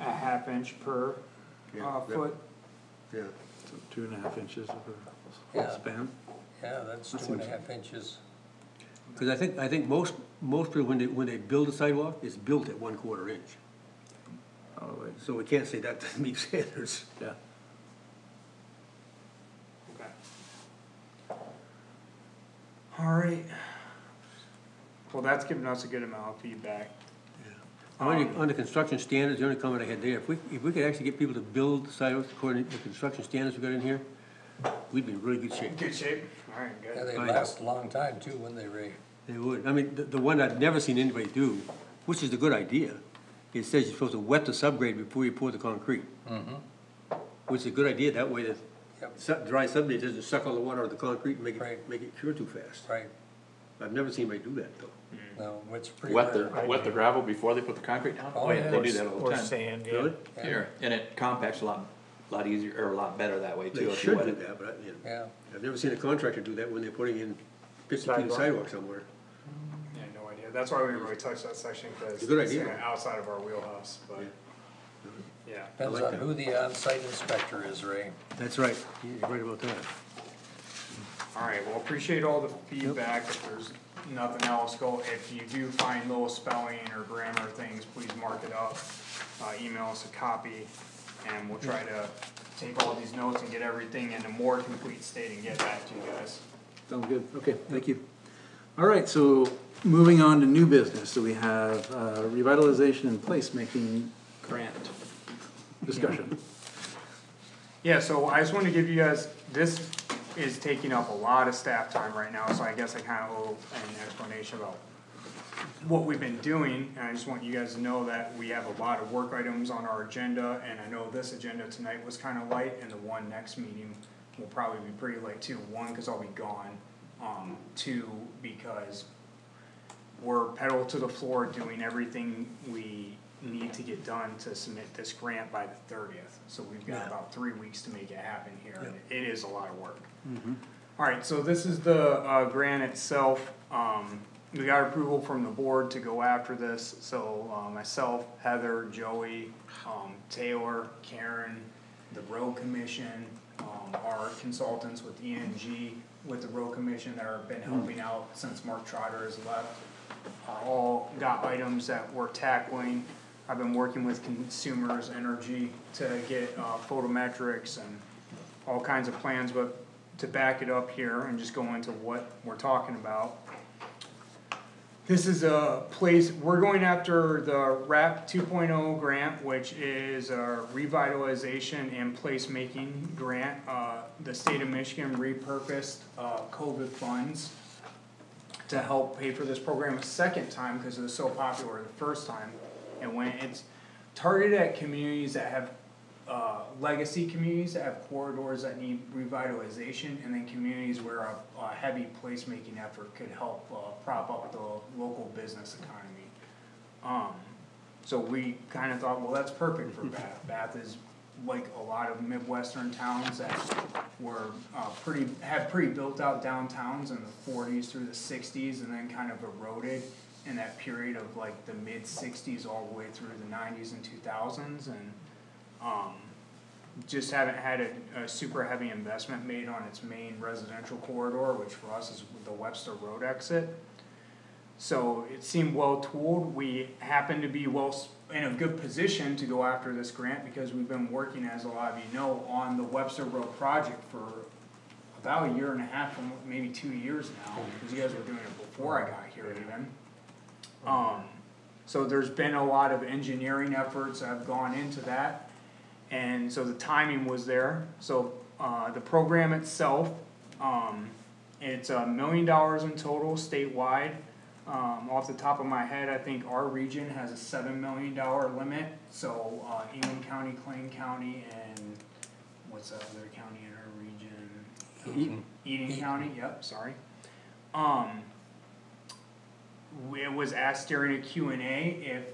A half inch per, Yeah, foot? Yeah. So 2.5 inches of a Yeah. span. Yeah, that's That 2.5 inches. Cause I think most people, when they build a sidewalk, it's built at 1/4 inch. Oh, wait, So we can't say that doesn't meet standards. yeah. Okay. Alright. Well, that's given us a good amount of feedback. On the construction standards, the only comment I had there, if we could actually get people to build sidewalks according to the construction standards we got in here, we'd be in really good shape. Good shape? Alright, Yeah, good. they Fine. last a long time too, when they Ray. They would. I mean, the one I've never seen anybody do, which is a good idea, it says you're supposed to wet the subgrade before you pour the concrete. Which is a good idea, that way the Yep. dry subgrade doesn't suck all the water out of the concrete and Right. make it cure too fast. Right, I've never seen anybody do that, though. no, it's pretty Wet rare. the gravel before they put the concrete down? Oh, yeah. They do that all the Or time. sand, yeah. Really? Yeah. Sure, and it compacts a lot easier, or a lot better that way too, They if you should wet do it. that, but Yeah, I've never seen a contractor do that when they're putting in 50 feet of Sidewalk. sidewalk somewhere. Yeah, no idea. That's why we didn't really touch that section, cause It's a good it's idea. kinda outside of our wheelhouse, but, yeah. depends like on that. who the on-site inspector is, Ray. That's right, you're right about that. Alright, well, appreciate all the feedback, if there's nothing else, if you do find little spelling or grammar things, please mark it up. Email us a copy, and we'll try to take all these notes and get everything in a more complete state and get back to you guys. Sounds good, okay, thank you. All right, so moving on to new business, so we have revitalization and placemaking grant discussion. Yeah, so I just wanted to give you guys, this is taking up a lot of staff time right now, so I guess I kinda owe an explanation about what we've been doing, and I just want you guys to know that we have a lot of work items on our agenda, and I know this agenda tonight was kinda light, and the one next meeting will probably be pretty light too. One, cause I'll be gone, two, because we're pedal to the floor doing everything we need to get done to submit this grant by the 30th. So we've got about 3 weeks to make it happen here, and it is a lot of work. Alright, so this is the, grant itself, we got approval from the board to go after this, so, myself, Heather, Joey, Taylor, Karen, the road commission, our consultants with ENG, with the road commission that have been helping out since Mark Trotter has left, all got items that we're tackling. I've been working with Consumers Energy to get, photometrics and all kinds of plans, but to back it up here and just go into what we're talking about. This is a place, we're going after the RAP 2.0 grant, which is a revitalization and placemaking grant. The state of Michigan repurposed, COVID funds to help pay for this program a second time, cause it was so popular the first time. And when it's targeted at communities that have legacy communities that have corridors that need revitalization, and then communities where a heavy placemaking effort could help, prop up the local business economy. So we kinda thought, well, that's perfect for Bath. Bath is like a lot of Midwestern towns that were, had pretty built out downtowns in the 40s through the 60s, and then kind of eroded in that period of like the mid-60s all the way through the 90s and 2000s, and, just haven't had a super heavy investment made on its main residential corridor, which for us is the Webster Road exit. So it seemed well tooled. We happen to be in a good position to go after this grant because we've been working, as a lot of you know, on the Webster Road project for about a year and a half, maybe 2 years now, because you guys were doing it before I got here even. So there's been a lot of engineering efforts that have gone into that, and so the timing was there. So the program itself, it's $1 million in total statewide. Off the top of my head, I think our region has a $7 million limit, so England County, Clayton County, and what's the other county in our region? Eden County, yep, sorry. It was asked during a Q&A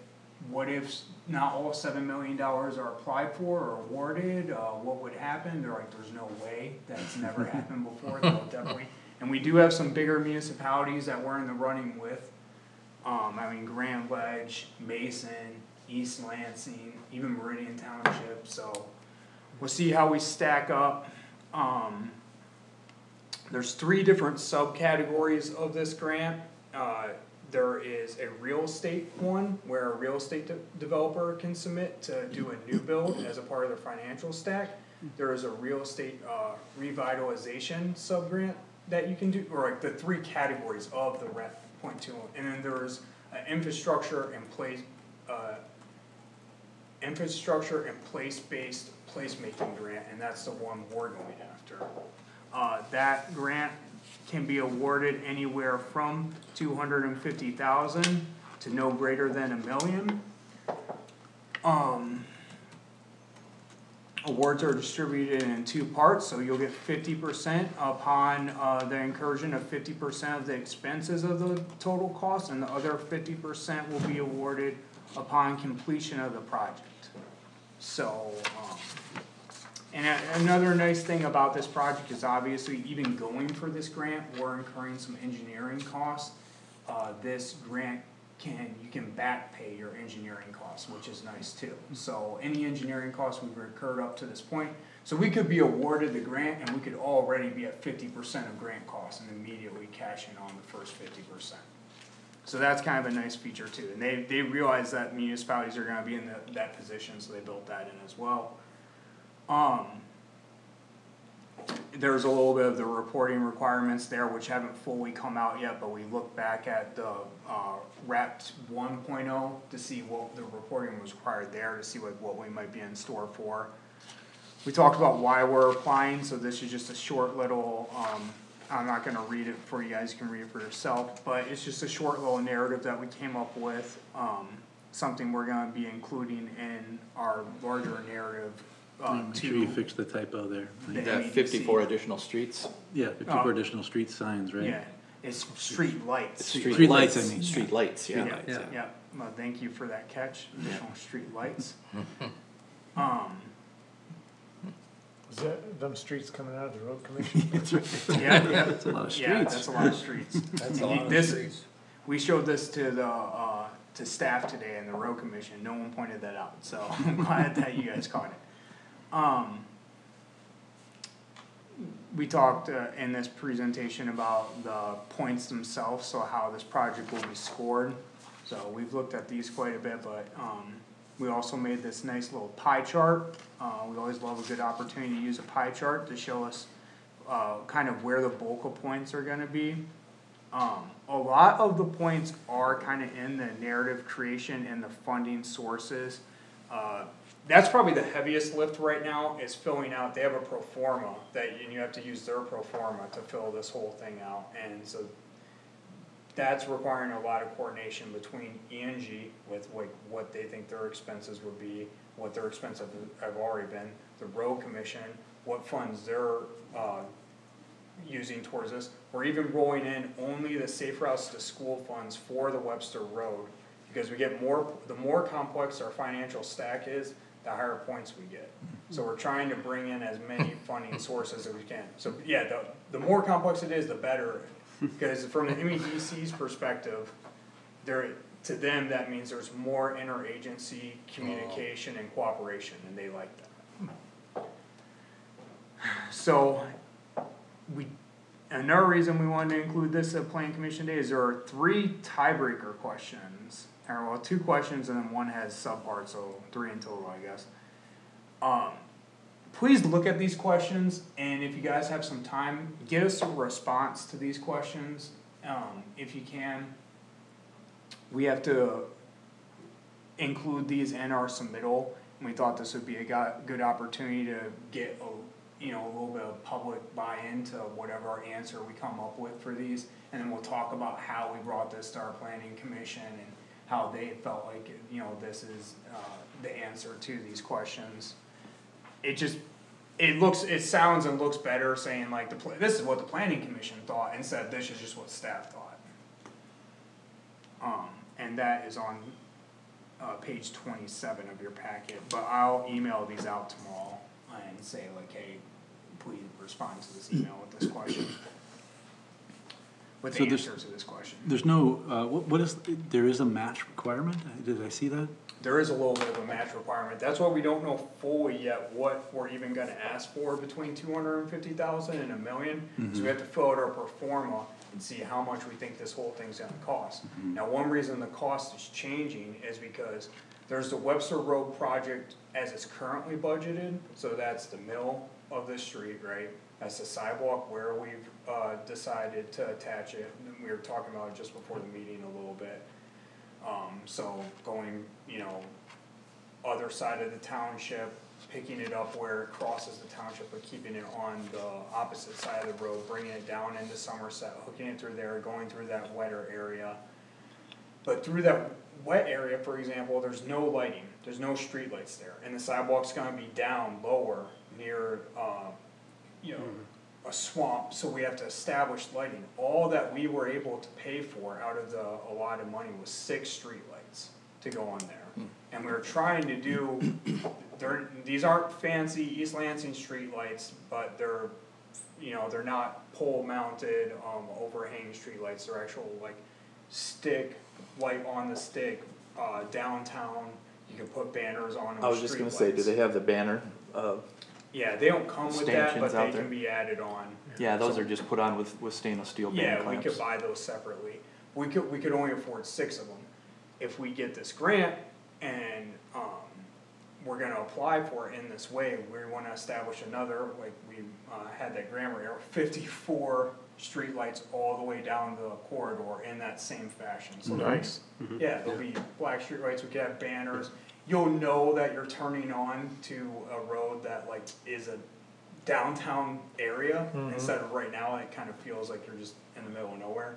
what if not all $7 million are applied for or awarded, what would happen? They're like, there's no way, that's never happened before, they'll definitely. And we do have some bigger municipalities that we're in the running with. I mean, Grand Ledge, Mason, East Lansing, even Meridian Township, so we'll see how we stack up. There's 3 different subcategories of this grant. There is a real estate one, where a real estate developer can submit to do a new build as a part of their financial stack. There is a real estate revitalization sub-grant that you can do, or like the 3 categories of the Rep. .2, and then there's infrastructure and place-based placemaking grant, and that's the one we're going after. That grant can be awarded anywhere from $250,000 to no greater than $1 million. Awards are distributed in 2 parts, so you'll get 50% upon the incursion of 50% of the expenses of the total cost, and the other 50% will be awarded upon completion of the project. So, and another nice thing about this project is obviously even going for this grant, we're incurring some engineering costs. This grant you can back pay your engineering costs, which is nice too. So any engineering costs we've incurred up to this point, so we could be awarded the grant and we could already be at 50% of grant costs and immediately cash in on the first 50%. So that's kind of a nice feature too, and they realize that municipalities are gonna be in that position, so they built that in as well. There's a little bit of the reporting requirements there which haven't fully come out yet, but we look back at the RAPT 1.0 to see what the reporting was required there, to see what we might be in store for. We talked about why we're applying, so this is just a short little, I'm not gonna read it for you guys, you can read it for yourself, but it's just a short little narrative that we came up with, something we're gonna be including in our larger narrative. Make sure you fix the typo there. That 54 additional streets? Yeah, 54 additional street signs, right? Yeah, it's street lights. Street lights, I mean. Street lights, yeah. Yeah, well, thank you for that catch, additional street lights. Is that them streets coming out of the road commission? Yeah, That's a lot of yeah, streets. that's a lot of streets. That's a lot of This- streets. We showed this to to staff today in the road commission, no one pointed that out, so I'm glad that you guys caught it. We talked in this presentation about the points themselves, so how this project will be scored. So we've looked at these quite a bit, but we also made this nice little pie chart. We always love a good opportunity to use a pie chart to show us kind of where the bulk of points are gonna be. A lot of the points are kinda in the narrative creation and the funding sources. That's probably the heaviest lift right now, is filling out, they have a pro forma and you have to use their pro forma to fill this whole thing out, and so that's requiring a lot of coordination between ENG with like what they think their expenses would be, what their expenses have already been, the road commission, what funds they're, using towards this. We're even rolling in only the safe routes to school funds for the Webster Road, because we get more, the more complex our financial stack is, the higher points we get. So we're trying to bring in as many funding sources as we can. So, yeah, the more complex it is, the better, because from the MEDC's perspective, to them, that means there's more interagency communication and cooperation, and they like that. So, another reason we wanted to include this at Plan Commission Day is there are 3 tiebreaker questions, or well, 2 questions and then one has subparts, so 3 in total, I guess. Please look at these questions, and if you guys have some time, get us a response to these questions, if you can. We have to include these in our submittal, and we thought this would be a good opportunity to get a little bit of public buy-in to whatever our answer we come up with for these, and then we'll talk about how we brought this to our planning commission and how they felt like, this is, the answer to these questions. It sounds and looks better saying like this is what the planning commission thought instead of this is just what staff thought. And that is on, page 27 of your packet, but I'll email these out tomorrow and say like, hey, please respond to this email with this question. With the answer to this question. There's no, there is a match requirement? Did I see that? There is a little bit of a match requirement, that's why we don't know fully yet what we're even gonna ask for between 250,000 and $1 million. So we have to fill out our pro forma and see how much we think this whole thing's gonna cost. Now, one reason the cost is changing is because there's the Webster Road project as it's currently budgeted, so that's the middle of the street, right? That's the sidewalk where we've, decided to attach it, and we were talking about it just before the meeting a little bit. So going, other side of the township, picking it up where it crosses the township, but keeping it on the opposite side of the road, bringing it down into Somerset, hooking it through there, going through that wetter area. But through that wet area, for example, there's no lighting, there's no street lights there, and the sidewalk's gonna be down lower near, a swamp, so we have to establish lighting. All that we were able to pay for out of the allotted money was 6 streetlights to go on there. And we were trying to do, these aren't fancy East Lansing streetlights, but they're, they're not pole mounted, overhang streetlights, they're actual like stick, light on the stick, downtown, you can put banners on them. I was just gonna say, do they have the banner, Yeah, they don't come with that, but stanchions they out can there? be added on. yeah, those are just put on with stainless steel band Yeah, clamps. we could buy those separately. We could only afford 6 of them. If we get this grant and, we're gonna apply for it in this way, we wanna establish another, like we, had that grant where there were 54 streetlights all the way down the corridor in that same fashion, so. Nice. Yeah, there'll be black streetlights, we could have banners, you'll know that you're turning on to a road that like is a downtown area, instead of right now, it kind of feels like you're just in the middle of nowhere.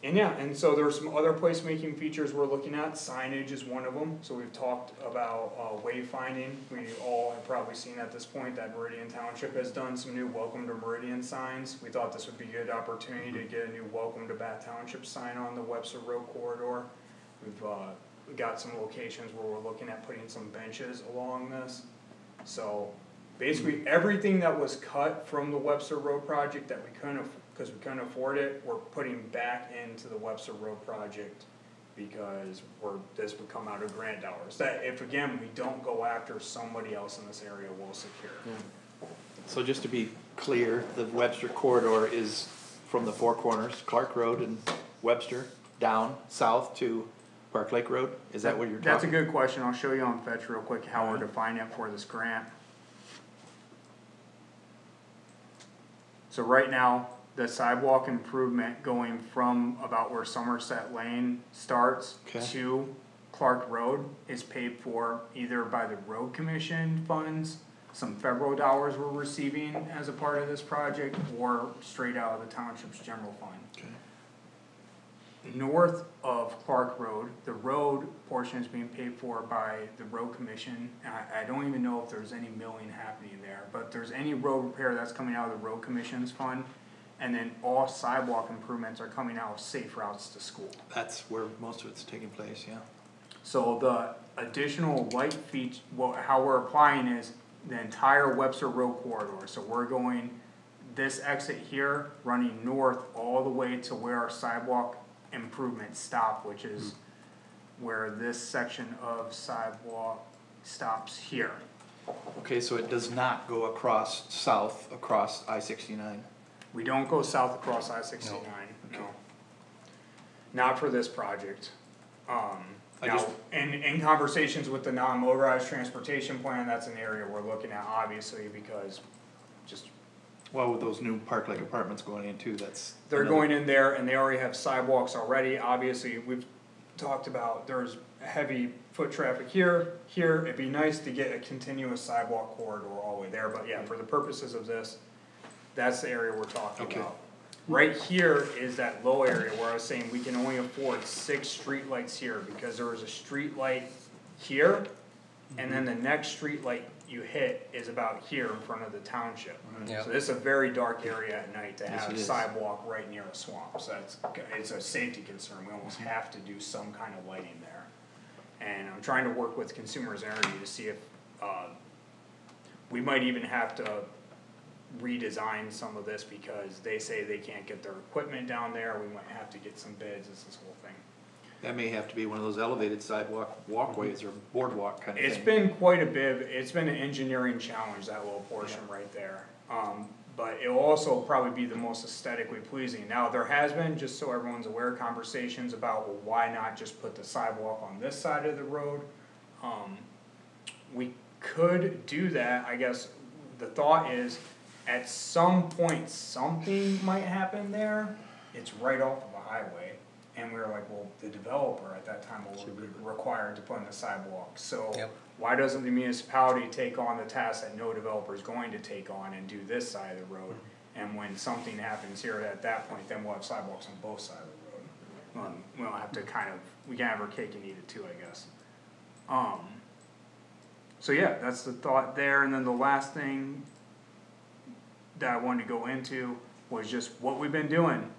And yeah, and so there's some other placemaking features we're looking at, signage is one of them, so we've talked about, wayfinding. We all have probably seen at this point that Meridian Township has done some new welcome to Meridian signs. We thought this would be a good opportunity to get a new welcome to Bath Township sign on the Webster Road corridor. We've got some locations where we're looking at putting some benches along this. So basically, everything that was cut from the Webster Road project that we couldn't, because we couldn't afford it, we're putting back into the Webster Road project because this would come out of grant dollars. That if again, we don't go after somebody else in this area, we'll secure. So just to be clear, the Webster corridor is from the 4 corners, Clark Road and Webster, down south to Park Lake Road? Is that what you're talking? That's a good question, I'll show you on Fetch real quick how we're defining it for this grant. So right now, the sidewalk improvement going from about where Somerset Lane starts Okay. to Clark Road is paid for either by the road commission funds some federal dollars we're receiving as a part of this project, or straight out of the township's general fund. Okay. North of Clark Road, the road portion is being paid for by the road commission. And I don't even know if there's any milling happening there, but there's any road repair that's coming out of the road commission's fund. And then all sidewalk improvements are coming out of Safe Routes to School. That's where most of it's taking place, yeah. So the additional light feature, well, how we're applying is the entire Webster Road corridor, so we're going this exit here, running north all the way to where our sidewalk improvements stop, which is where this section of sidewalk stops here. Okay, so it does not go across south, across I-69. We don't go south across I-69, no. Not for this project. I Now, just- in conversations with the non-motorized transportation plan, that's an area we're looking at, obviously, because just, Well, with those new Park Lake apartments going in too, that's. they're another- going in there and they already have sidewalks already, obviously, we've talked about, there's heavy foot traffic here, it'd be nice to get a continuous sidewalk corridor all the way there, but yeah, for the purposes of this, that's the area we're talking Okay. about. Right here is that low area where I was saying we can only afford 6 streetlights here, because there was a street light here, and then the next street light you hit is about here in front of the township. Yeah. So this is a very dark area at night to Yes, have it a is. sidewalk right near a swamp, so it's a safety concern, we almost have to do some kind of lighting there. And I'm trying to work with Consumers Energy to see if, we might even have to redesign some of this, because they say they can't get their equipment down there, we might have to get some bids, it's this whole thing. That may have to be one of those elevated sidewalk walkways or boardwalk kind of thing. It's been quite a bit, it's been an engineering challenge, that little portion right there. But it'll also probably be the most aesthetically pleasing. Now, there has been, just so everyone's aware, conversations about, well, why not just put the sidewalk on this side of the road? We could do that, I guess, the thought is, at some point, something might happen there, it's right off of a highway. And we were like, well, the developer at that time will be required to put in the sidewalk, so Yep. why doesn't the municipality take on the task that no developer is going to take on and do this side of the road? And when something happens here at that point, then we'll have sidewalks on both sides of the road. We don't have to we can have our cake and eat it too, I guess. So yeah, that's the thought there, and then the last thing that I wanted to go into was just what we've been doing.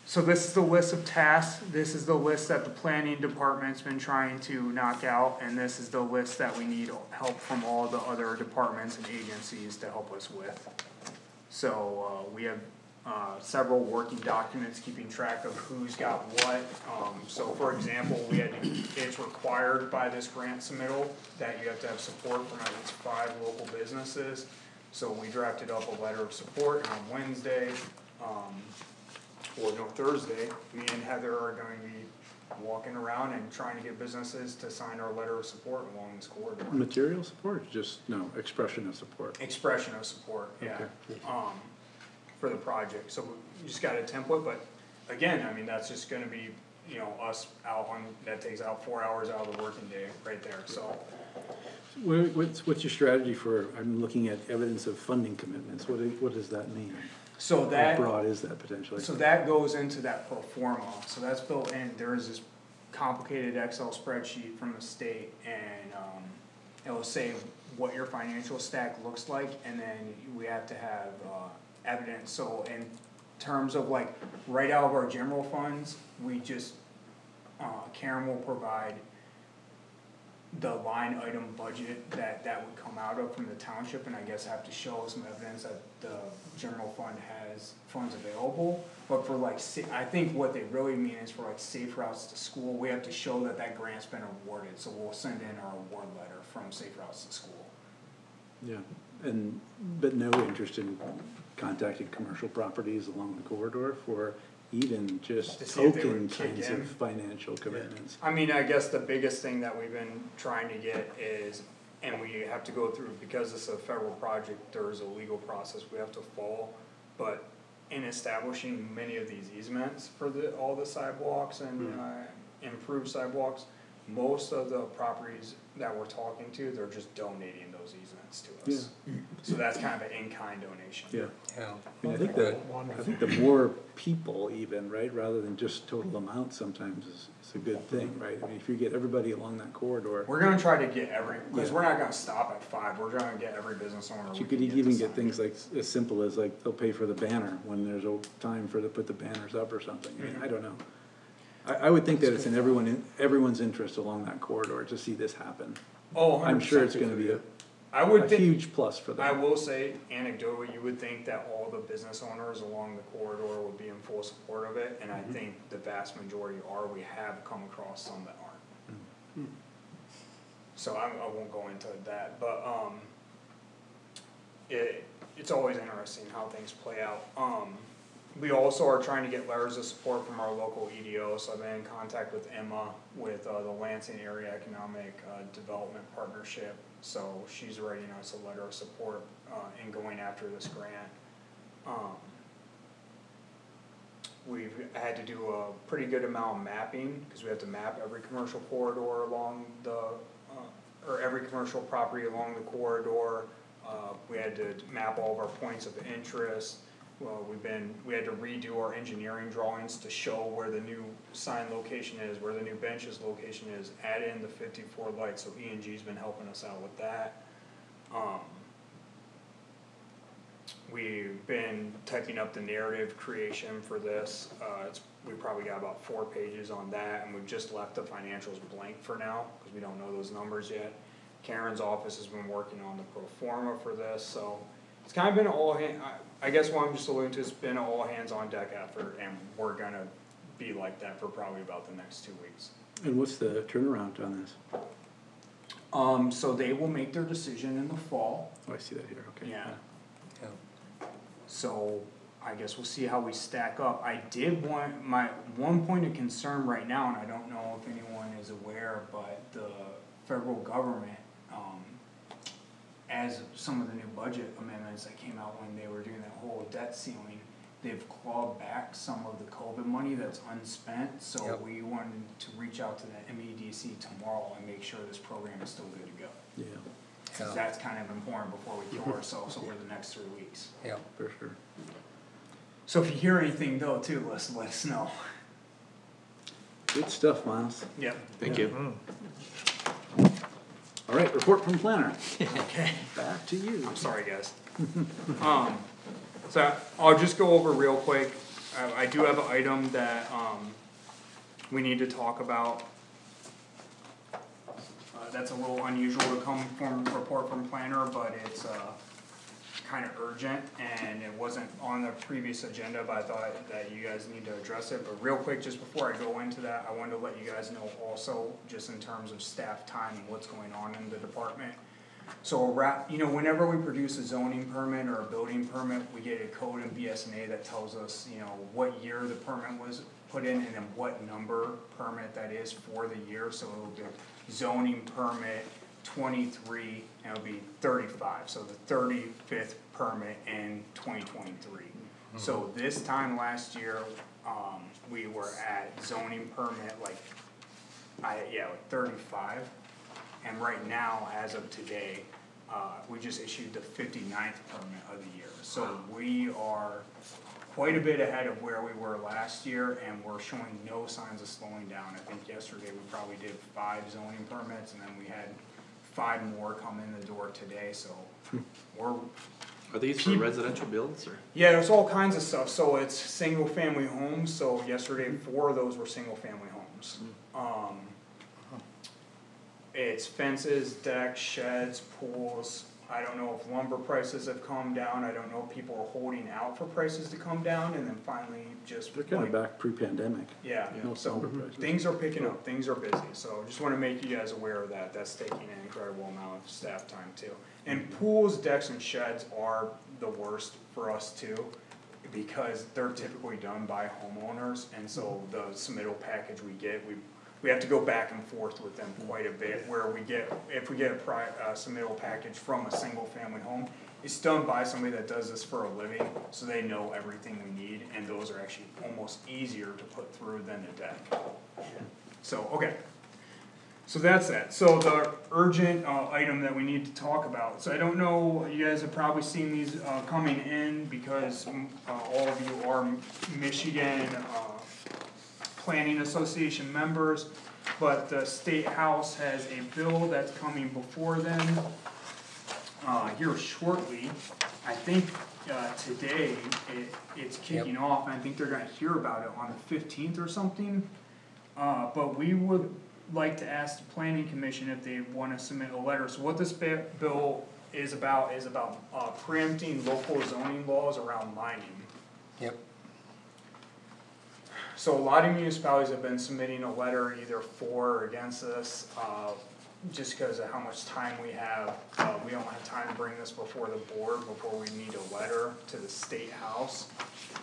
So this is the list of tasks, this is the list that the planning department's been trying to knock out, and this is the list that we need help from all the other departments and agencies to help us with. So, we have, several working documents keeping track of who's got what. So for example, it's required by this grant submittal that you have to have support from at least 5 local businesses. So we drafted up a letter of support, and on Wednesday, Thursday, me and Heather are going to be walking around and trying to get businesses to sign our letter of support along this corridor. Material support, no, expression of support. Expression of support, yeah, Okay. for the project, so we just got a template, but again, I mean, that's just gonna be, us out on, that takes out 4 hours out of the working day, right there, so. What's your strategy for, I'm looking at evidence of funding commitments, what does that mean? So How that. broad is that potentially? So that goes into that pro forma, so that's built in, there is this complicated Excel spreadsheet from the state, and, it'll say what your financial stack looks like, and then we have to have, evidence, so in terms of like, right out of our general funds, we just, Karen will provide the line item budget that would come out of from the township, and I guess have to show some evidence that the general fund has funds available. But for like, I think what they really mean is for like Safe Routes to School, we have to show that that grant's been awarded, so we'll send in our award letter from Safe Routes to School. Yeah, but no interest in contacting commercial properties along the corridor for even just To see if they token would kick kinds in. of financial commitments. I mean, I guess the biggest thing that we've been trying to get is, and we have to go through, because it's a federal project, there's a legal process we have to follow. But in establishing many of these easements for all the sidewalks and, improved sidewalks, most of the properties that we're talking to, they're just donating those easements to us. So that's kind of an in-kind donation. Yeah. Yeah. I mean, I think the more people even, right, rather than just total amount sometimes is a good thing, right? I mean, if you get everybody along that corridor, We're gonna try to get cause Yeah. we're not gonna stop at 5, we're gonna get every business owner. you we could can even to get sign. things like, as simple as like, they'll pay for the banner when there's a time for to put the banners up or something, I mean, I don't know. I would think that it's in everyone's interest along that corridor to see this happen. Oh, 100%. I'm sure it's gonna be I would a think, huge plus for I them. will say anecdotally, you would think that all the business owners along the corridor would be in full support of it, and I think the vast majority are, we have come across some that aren't. So I won't go into that, but, it's always interesting how things play out. We also are trying to get letters of support from our local EDO, so I've been in contact with Emma with, the Lansing Area Economic, Development Partnership. So she's writing us a letter of support, in going after this grant. We've had to do a pretty good amount of mapping, cause we have to map every commercial corridor along the, or every commercial property along the corridor. We had to map all of our points of interest. Well, we had to redo our engineering drawings to show where the new sign location is, where the new benches location is, add in the 54 lights, so E&G's been helping us out with that. We've been typing up the narrative creation for this, we probably got about 4 pages on that, and we've just left the financials blank for now, cause we don't know those numbers yet. Karen's office has been working on the pro forma for this, so it's kind of been I guess what I'm just alluding to, it's been an all hands on deck effort, and we're gonna be like that for probably about the next 2 weeks. And what's the turnaround on this? So they will make their decision in the fall. Oh, I see that here, okay. Yeah. Yeah. So I guess we'll see how we stack up. I did want, my one point of concern right now, and I don't know if anyone is aware, but the federal government, as some of the new budget amendments that came out when they were doing that whole debt ceiling, they've clawed back some of the COVID money that's unspent, so Yep. we wanted to reach out to the MEDC tomorrow and make sure this program is still good to go. Yeah, Cause Yeah. that's kind of important before we kill ourselves over the next 3 weeks. Yeah. for sure. So if you hear anything though too, let us know. Good stuff, Miles. Yep. Thank you. All right, report from planner. Okay. Back to you. I'm sorry, guys. So I'll just go over real quick. I do have an item that, we need to talk about. That's a little unusual to come from report from planner, but it's, kinda urgent, and it wasn't on the previous agenda, but I thought that you guys need to address it. But real quick, just before I go into that, I wanted to let you guys know also, just in terms of staff time and what's going on in the department. So whenever we produce a zoning permit or a building permit, we get a code in BSNA that tells us, what year the permit was put in, and then what number permit that is for the year, so it'll be zoning permit 23, and it'll be 35, so the 35th permit in 2023. So this time last year, we were at zoning permit like 35, and right now, as of today, we just issued the 59th permit of the year. So we are quite a bit ahead of where we were last year, and we're showing no signs of slowing down. I think yesterday we probably did 5 zoning permits, and then we had 5 more come in the door today, so we're, Are these for residential builds or? yeah, there's all kinds of stuff, so it's single family homes, so yesterday 4 of those were single family homes. It's fences, decks, sheds, pools. I don't know if lumber prices have come down, I don't know if people are holding out for prices to come down and then finally just They're kinda like, back pre-pandemic. yeah, No so lumber prices. things are picking up, things are busy, so just wanna make you guys aware of that, that's taking an incredible amount of staff time too. And pools, decks and sheds are the worst for us too, because they're typically done by homeowners, and so the submittal package we get, we have to go back and forth with them quite a bit, where if we get a submittal package from a single family home, it's done by somebody that does this for a living, so they know everything we need, and those are actually almost easier to put through than a deck. So, okay. So that's that. So the urgent, item that we need to talk about, so I don't know, you guys have probably seen these, coming in because, all of you are Michigan, Planning Association members. But the State House has a bill that's coming before them, here shortly. I think, today, it's kicking off, and I think they're gonna hear about it on the 15th or something. But we would like to ask the planning commission if they wanna submit a letter. So what this bill is about, preempting local zoning laws around mining. Yep. So a lot of municipalities have been submitting a letter either for or against this, just because of how much time we have. We don't have time to bring this before the board before we need a letter to the State House.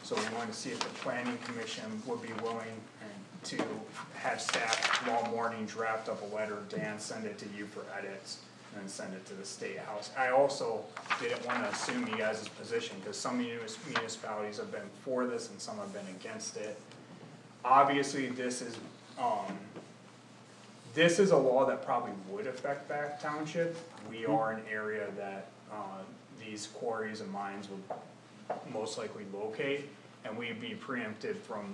So we wanted to see if the planning commission would be willing to have staff tomorrow morning draft up a letter, Dan, send it to you for edits, and then send it to the State House. I also didn't wanna assume you guys' position, cause some municipalities have been for this and some have been against it. Obviously, this is a law that probably would affect Bath Township. We are an area that, these quarries and mines would most likely locate, and we'd be preempted from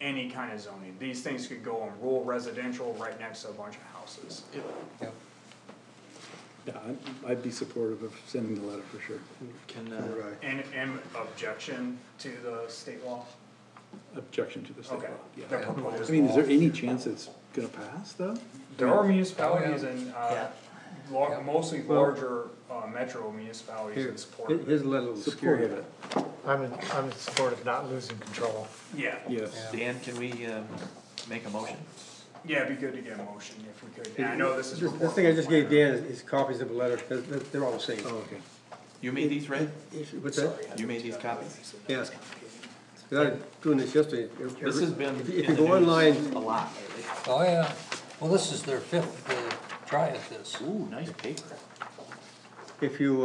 any kind of zoning. These things could go in rural residential right next to a bunch of houses. Yep. Yeah, I'd be supportive of sending the letter for sure. Can, And objection to the state law? Objection to the state law, Okay. yeah. The proposed I mean, is there law. any chance it's gonna pass though? There are municipalities Oh, and, Yeah. mostly larger, metro municipalities Here, in support of here's it. a little Support scary. of it, I'm in support of not losing control. Yeah, yes. Dan, can we, make a motion? yeah, it'd be good to get a motion if we could, and I know this is. This thing I just gave Dan is copies of the letter, they're all the same. Oh, okay. You made these, Red? What's that? You made these copies? Yeah. 'Cause I was doing this yesterday. This has been If in you the go news online, a lot lately. Oh, yeah. Well, this is their 5th try at this. Ooh, nice paper. if you,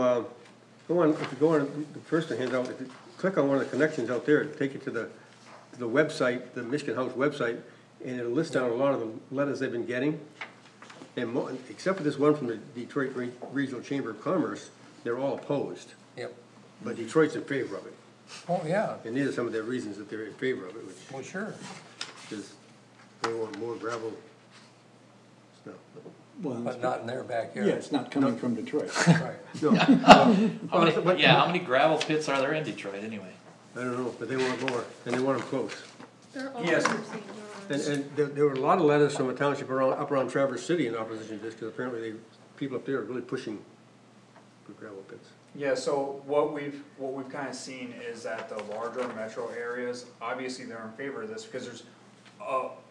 go on, the first thing hands out, if you click on one of the connections out there, it'll take you to the website, the Michigan House website, and it'll list down a lot of the letters they've been getting. And except for this one from the Detroit Regional Chamber of Commerce, they're all opposed, Yep. but Detroit's in favor of it. Oh, yeah. And these are some of their reasons that they're in favor of it, which Well, sure. is, they want more gravel. No, Well, But not in their backyard. yeah, it's not coming from Detroit. Right. no, How many, yeah, how many gravel pits are there in Detroit anyway? I don't know, but they want more, and they want them close. They're all Yes. from St. John's. And there were a lot of letters from a township up around Traverse City in opposition to this, because apparently people up there are really pushing for gravel pits. Yeah, so what we've kinda seen is that the larger metro areas, obviously they're in favor of this, because there's,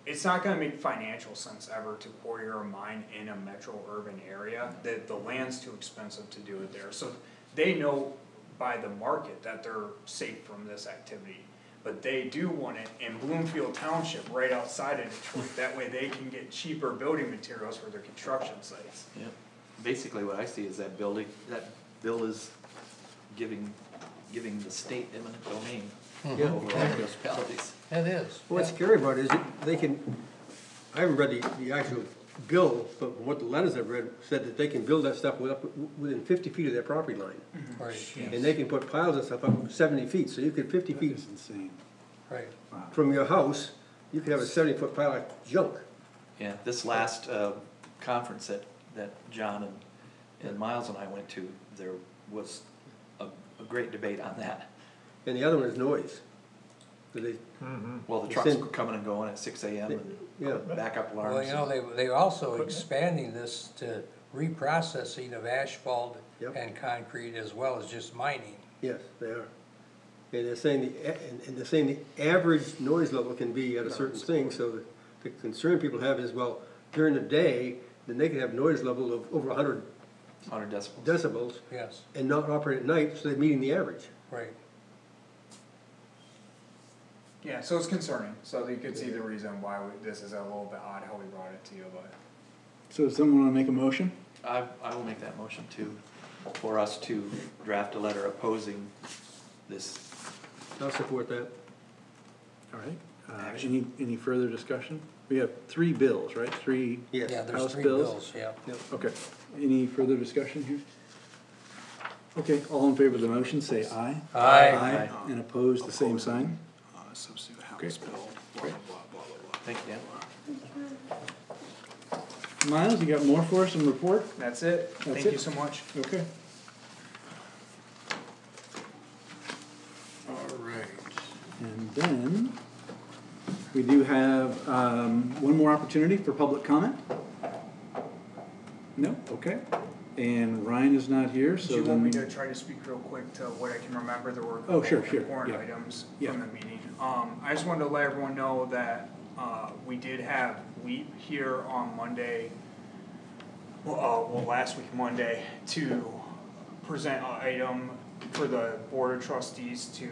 it's not gonna make financial sense ever to quarry or mine in a metro urban area, the land's too expensive to do it there, so they know by the market that they're safe from this activity. But they do want it in Bloomfield Township, right outside of Detroit, that way they can get cheaper building materials for their construction sites. Yeah. Basically, what I see is that bill is giving the state eminent domain Yeah. over all municipalities. It is. What's scary about it is they can, I haven't read the actual bill, but what the letters I've read said that they can build that stuff within 50 feet of their property line. Right, And they can put piles of stuff up 70 feet, so you could 50 feet It's insane. right. from your house, you could have a 70-foot pile of junk. Yeah, this last, conference that John and Miles and I went to, there was a great debate on that. And the other one is noise. 'Cause Well, the It's trucks in- were coming and going at 6 AM Yeah. and backup Well, alarms. you know, they also expanding this to reprocessing of asphalt Yep. and concrete as well as just mining. Yes, they are. And they're saying the average noise level can be at a certain thing, so the concern people have is, well, during the day, then they can have noise level of over 100 100 decibels. decibels Yes, and not operate at night, so they're meeting the average. right. Yeah, so it's concerning, so you could see the reason why this is a little bit odd how we brought it to you, but. So does someone wanna make a motion? I will make that motion for us to draft a letter opposing this. I'll support that. All right, Any further discussion? We have 3 bills, right? 3 Yes. Yeah, there's House 3 bills? bills, yeah. Okay, any further discussion here? Okay, all in favor of the motion, say aye. Aye. And opposed, the same sign? Substitute Okay. House bill, blah, blah, blah, blah, blah. Thank you, Dan. Miles, you got more for us in report? That's it, That's thank it? you so much. Okay. All right, and then we do have, one more opportunity for public comment? No, okay, and Ryan is not here, Do so you want me then, to try to speak real quick to what I can remember? There were a Oh, couple sure, of sure, important yeah. items Yeah. from the meeting. I just wanted to let everyone know that, we did have LEAP here on Monday, last week Monday, to present an item for the Board of Trustees to,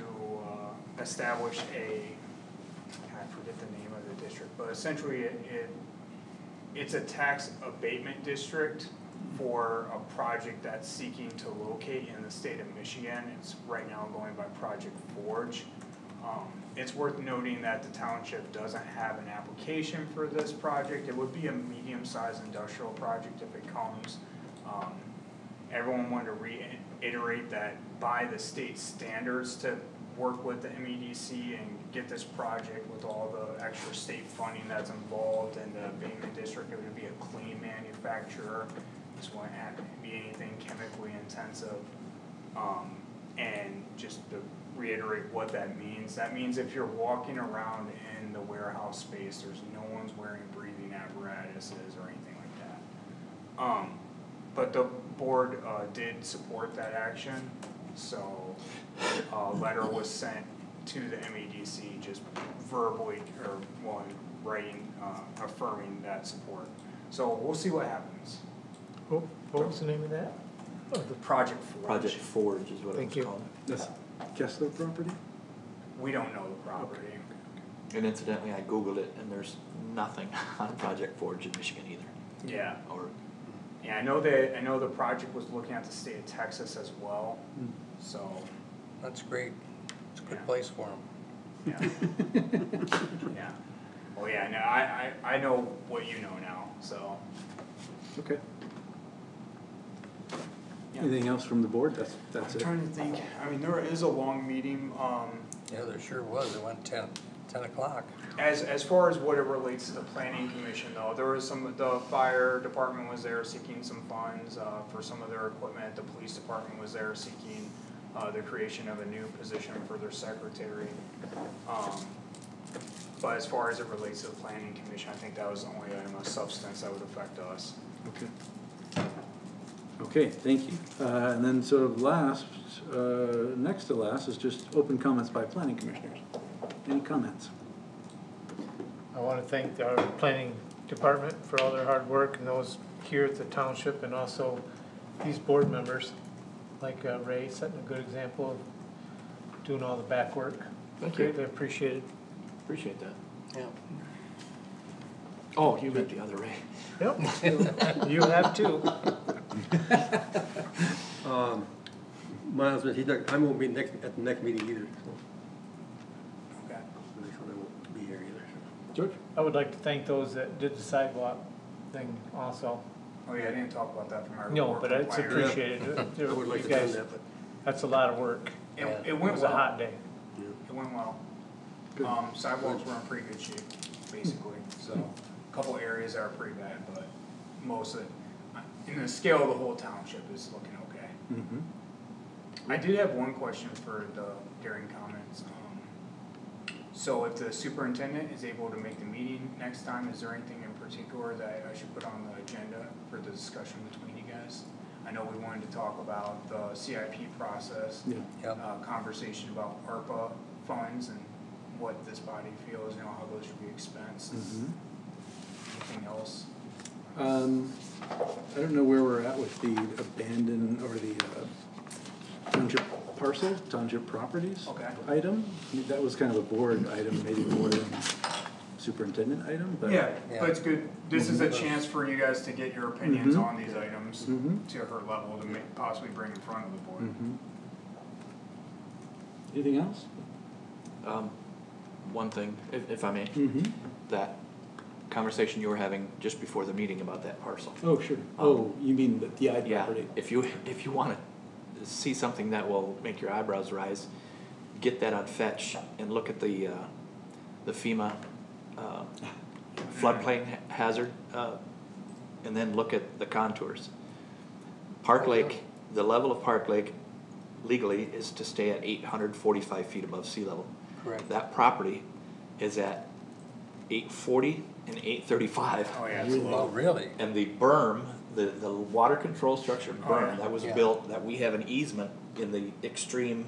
establish I forget the name of the district, but essentially it's a tax abatement district for a project that's seeking to locate in the state of Michigan. It's right now going by Project Forge. It's worth noting that the township doesn't have an application for this project. It would be a medium-sized industrial project if it comes. Everyone wanted to reiterate that by the state standards to work with the MEDC and get this project with all the extra state funding that's involved in the abatement district, it would be a clean manufacturer. This wouldn't have to be anything chemically intensive. And just to reiterate what that means if you're walking around in the warehouse space, there's no one's wearing breathing apparatuses or anything like that. But the board, did support that action, so a letter was sent to the MEDC just verbally, or in writing, affirming that support. So we'll see what happens. What was the name of that? The Project Forge. Project Forge is what it Thank was you. called. that's Kessler property? We don't know the property. And incidentally, I Googled it and there's nothing on Project Forge in Michigan either. Yeah, Or, yeah, I know the project was looking at the state of Texas as well, so, That's great. It's a Yeah. good place for them. yeah. Yeah, well, yeah, no, I know what you know now, so. Okay. Yeah. Anything else from the board? That's I'm it? trying to think, I mean, there is a long meeting, Yeah, there sure was. It went 10 o'clock. as far as what it relates to the planning commission though, there was the fire department was there seeking some funds, for some of their equipment, the police department was there seeking, the creation of a new position for their secretary. But as far as it relates to the planning commission, I think that was the only item of substance that would affect us. Okay. Okay, thank you. And then sort of last, next to last is just open comments by planning commissioners. Any comments? I wanna thank our planning department for all their hard work and those here at the township and also these board members, like Ray, setting a good example of doing all the back work. Thank you. Greatly appreciated. appreciate that. Yeah. Oh, you meant the other way. Yep, you have too. Miles, I won't be at the next meeting either, so, Okay. I won't be here either, so. George? I would like to thank those that did the sidewalk thing also. Oh yeah, I didn't talk about that from our report. No, but it's from Larry. appreciated. I would like You to do guys, that, but, that's a lot of work. It It went was a well, hot day. yeah. it went well. Good. Sidewalks were in pretty good shape, basically, so, a couple areas are pretty bad, but most of it, in the scale of the whole township is looking okay. Mm-hmm. I did have one question for the during comments, so if the superintendent is able to make the meeting next time, is there anything in particular that I should put on the agenda for the discussion between you guys? I know we wanted to talk about the CIP process. Yeah. Yep. Conversation about ARPA funds and what this body feels, how those should be expensed. Mm-hmm. Anything else? I don't know where we're at with the abandoned, or the township parcel, township properties Okay. item. That was kind of a board item, maybe more than superintendent item, but. Yeah, Yeah. but it's good, this is a chance for you guys to get your opinions Mhm. on these items Mhm. to her level to possibly bring in front of the board. Mhm. Anything else? one thing, if I may. Mm-hmm. That conversation you were having just before the meeting about that parcel. Oh, sure. Oh, you mean the I Yeah, property? if you wanna see something that will make your eyebrows rise, get that on Fetch and look at the FEMA, floodplain hazard, and then look at the contours. Park Lake, the level of Park Lake legally is to stay at 845 feet above sea level. Correct. That property is at 840 and 835. Oh, yeah, it's Well, low. really? And the berm, the water control structure Oh, yeah. berm that was Yeah. built, that we have an easement in the extreme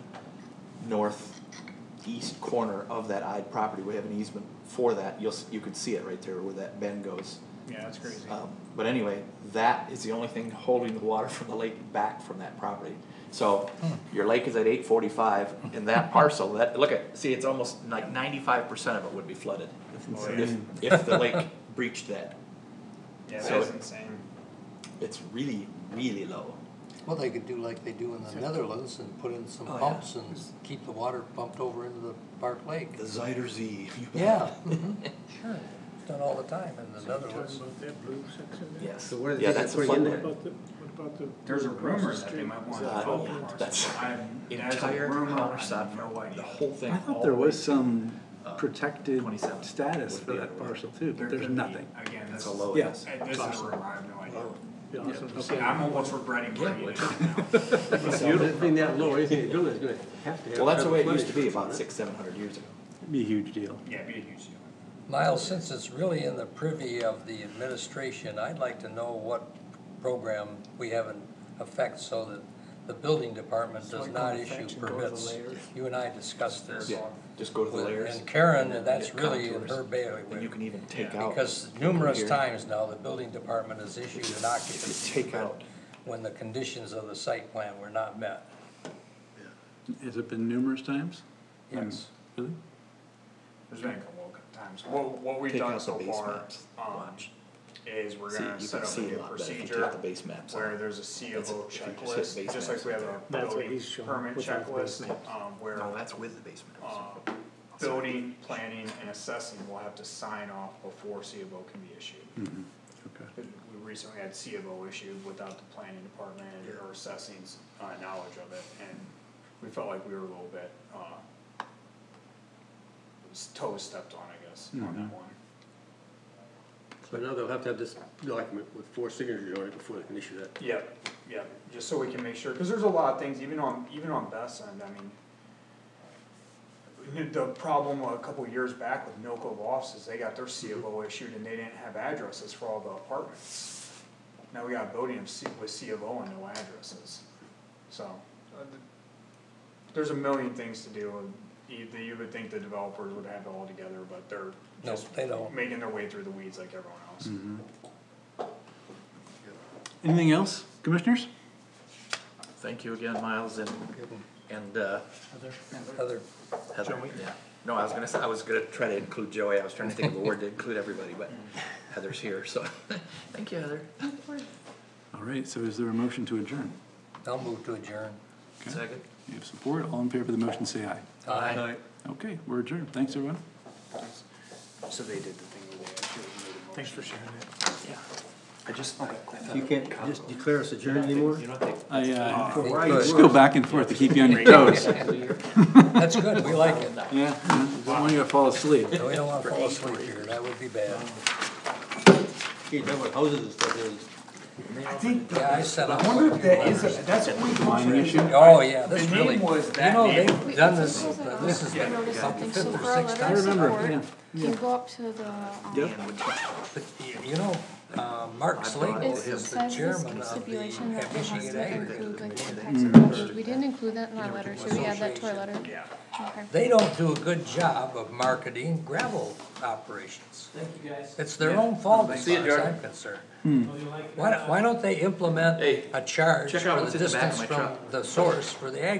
northeast corner of that Ide property, we have an easement for that, you could see it right there where that bend goes. Yeah, that's crazy. But anyway, that is the only thing holding the water from the lake back from that property. So, your lake is at 845, and that parcel, look at, see, it's almost like 95% of it would be flooded. If the lake breached that. Yeah, so that's it- insane. It's really, really low. Well, they could do like they do in the Netherlands and put in some Oh, yeah. pumps and keep the water pumped over into the Park Lake. The Zuider Z. Yeah, sure, it's done all the time in the Talking Netherlands. about that blue section there? Yes. So what are they Yeah, thinking that's of a putting in flood. there? What about the? There's a across the rumor that they street? might want Is to that develop open? parcels. That's That's entire a rumor, I have counterside, no idea. the whole thing. I thought all there the was way some uh, protected 27 status would for be that the- parcel too, There but there's could be. nothing. Again, That's this how is, low it Yes. is. and this is a rumor, I have no idea. Be awesome to see. I'm almost regretting bringing it up now. Anything that low, anything they build is gonna have to have. Well, that's the way it federal used to be flooding about 600-700 years ago. It'd be a huge deal. Yeah, it'd be a huge deal. Miles, since it's really in the privy of the administration, I'd like to know what program we have in effect so that the building department does not issue permits. You and I discussed this. Yeah, just go to the with- layers. And Karen, and that's Get really in contours. her And you bailiwick. can even take Yeah. out. Because numerous here. times now, the building department has issued an occupancy Take permit out. when the conditions of the site plan were not met. Has it been numerous times? Yes. Really? There's been a couple of times. What we've Take done out the so base far, maps. Watch. is we're See, gonna you set can up a see a new lot better if you take procedure out the base maps. where there's a C of It's- O if you just hit checklist, base just maps, like we have a That's what building he's showing, permit without the base checklist, maps. where, No, that's with the base maps. building, planning, and assessing will have to sign off before C of O can be issued. Okay. We recently had C of O issued without the planning department or assessing's, knowledge of it, and we felt like we were a little bit, toes stepped on, I guess, on that one. So now they'll have to have this document with 4 signatures on it before they can issue that. Yep, yep, just so we can make sure, cause there's a lot of things, even on Beth's end, I mean, the problem a couple years back with Milko Lofts is they got their C of O issued and they didn't have addresses for all the apartments. Now we got a building with C of O and no addresses, so, there's a million things to do, and you would think the developers would have it all together, but they're No, just they don't. making their way through the weeds like everyone else. Anything else, commissioners? Thank you again, Miles, and, Other, Heather, yeah. No, I was gonna try to include Joey, I was trying to think of a word to include everybody, but Heather's here, so, thank you, Heather. All right, so is there a motion to adjourn? I'll move to adjourn. Okay. Second. You have support, all in favor of the motion, say aye. Aye. Okay, we're adjourned, thanks, everyone. So they did the thing where they actually made a motion. Thanks for sharing that. Yeah. I just. You can't just declare us adjourned anymore? You know, they. I, Good. just go back and forth to keep you on your toes. That's good, we like it. Yeah, don't want you to fall asleep. No, we don't wanna fall asleep here, that would be bad. You talk about houses and stuff, Yeah, I set up. I wonder if that is, that's what we Mining issue? Oh, yeah, this The really, name was you that know, name. they've done this, This this is I the noticed something, so fifth or for a sixth letter I of time. remember, support, yeah. you go up to the, Yep. But, you know, Mark Slagle It is the says this chairman of stipulation that the it has Michigan to Agriculture include like Commission. impacts of coverage. We didn't include that in our letter, should we add that to our letter? Yeah. Okay. They don't do a good job of marketing gravel operations. Thank you, guys. It's their own fault as See you, far as Jordan. I'm concerned. Hmm. Why don't they implement Hey, a charge check out for what's the in the back of distance my from truck. the source for the ag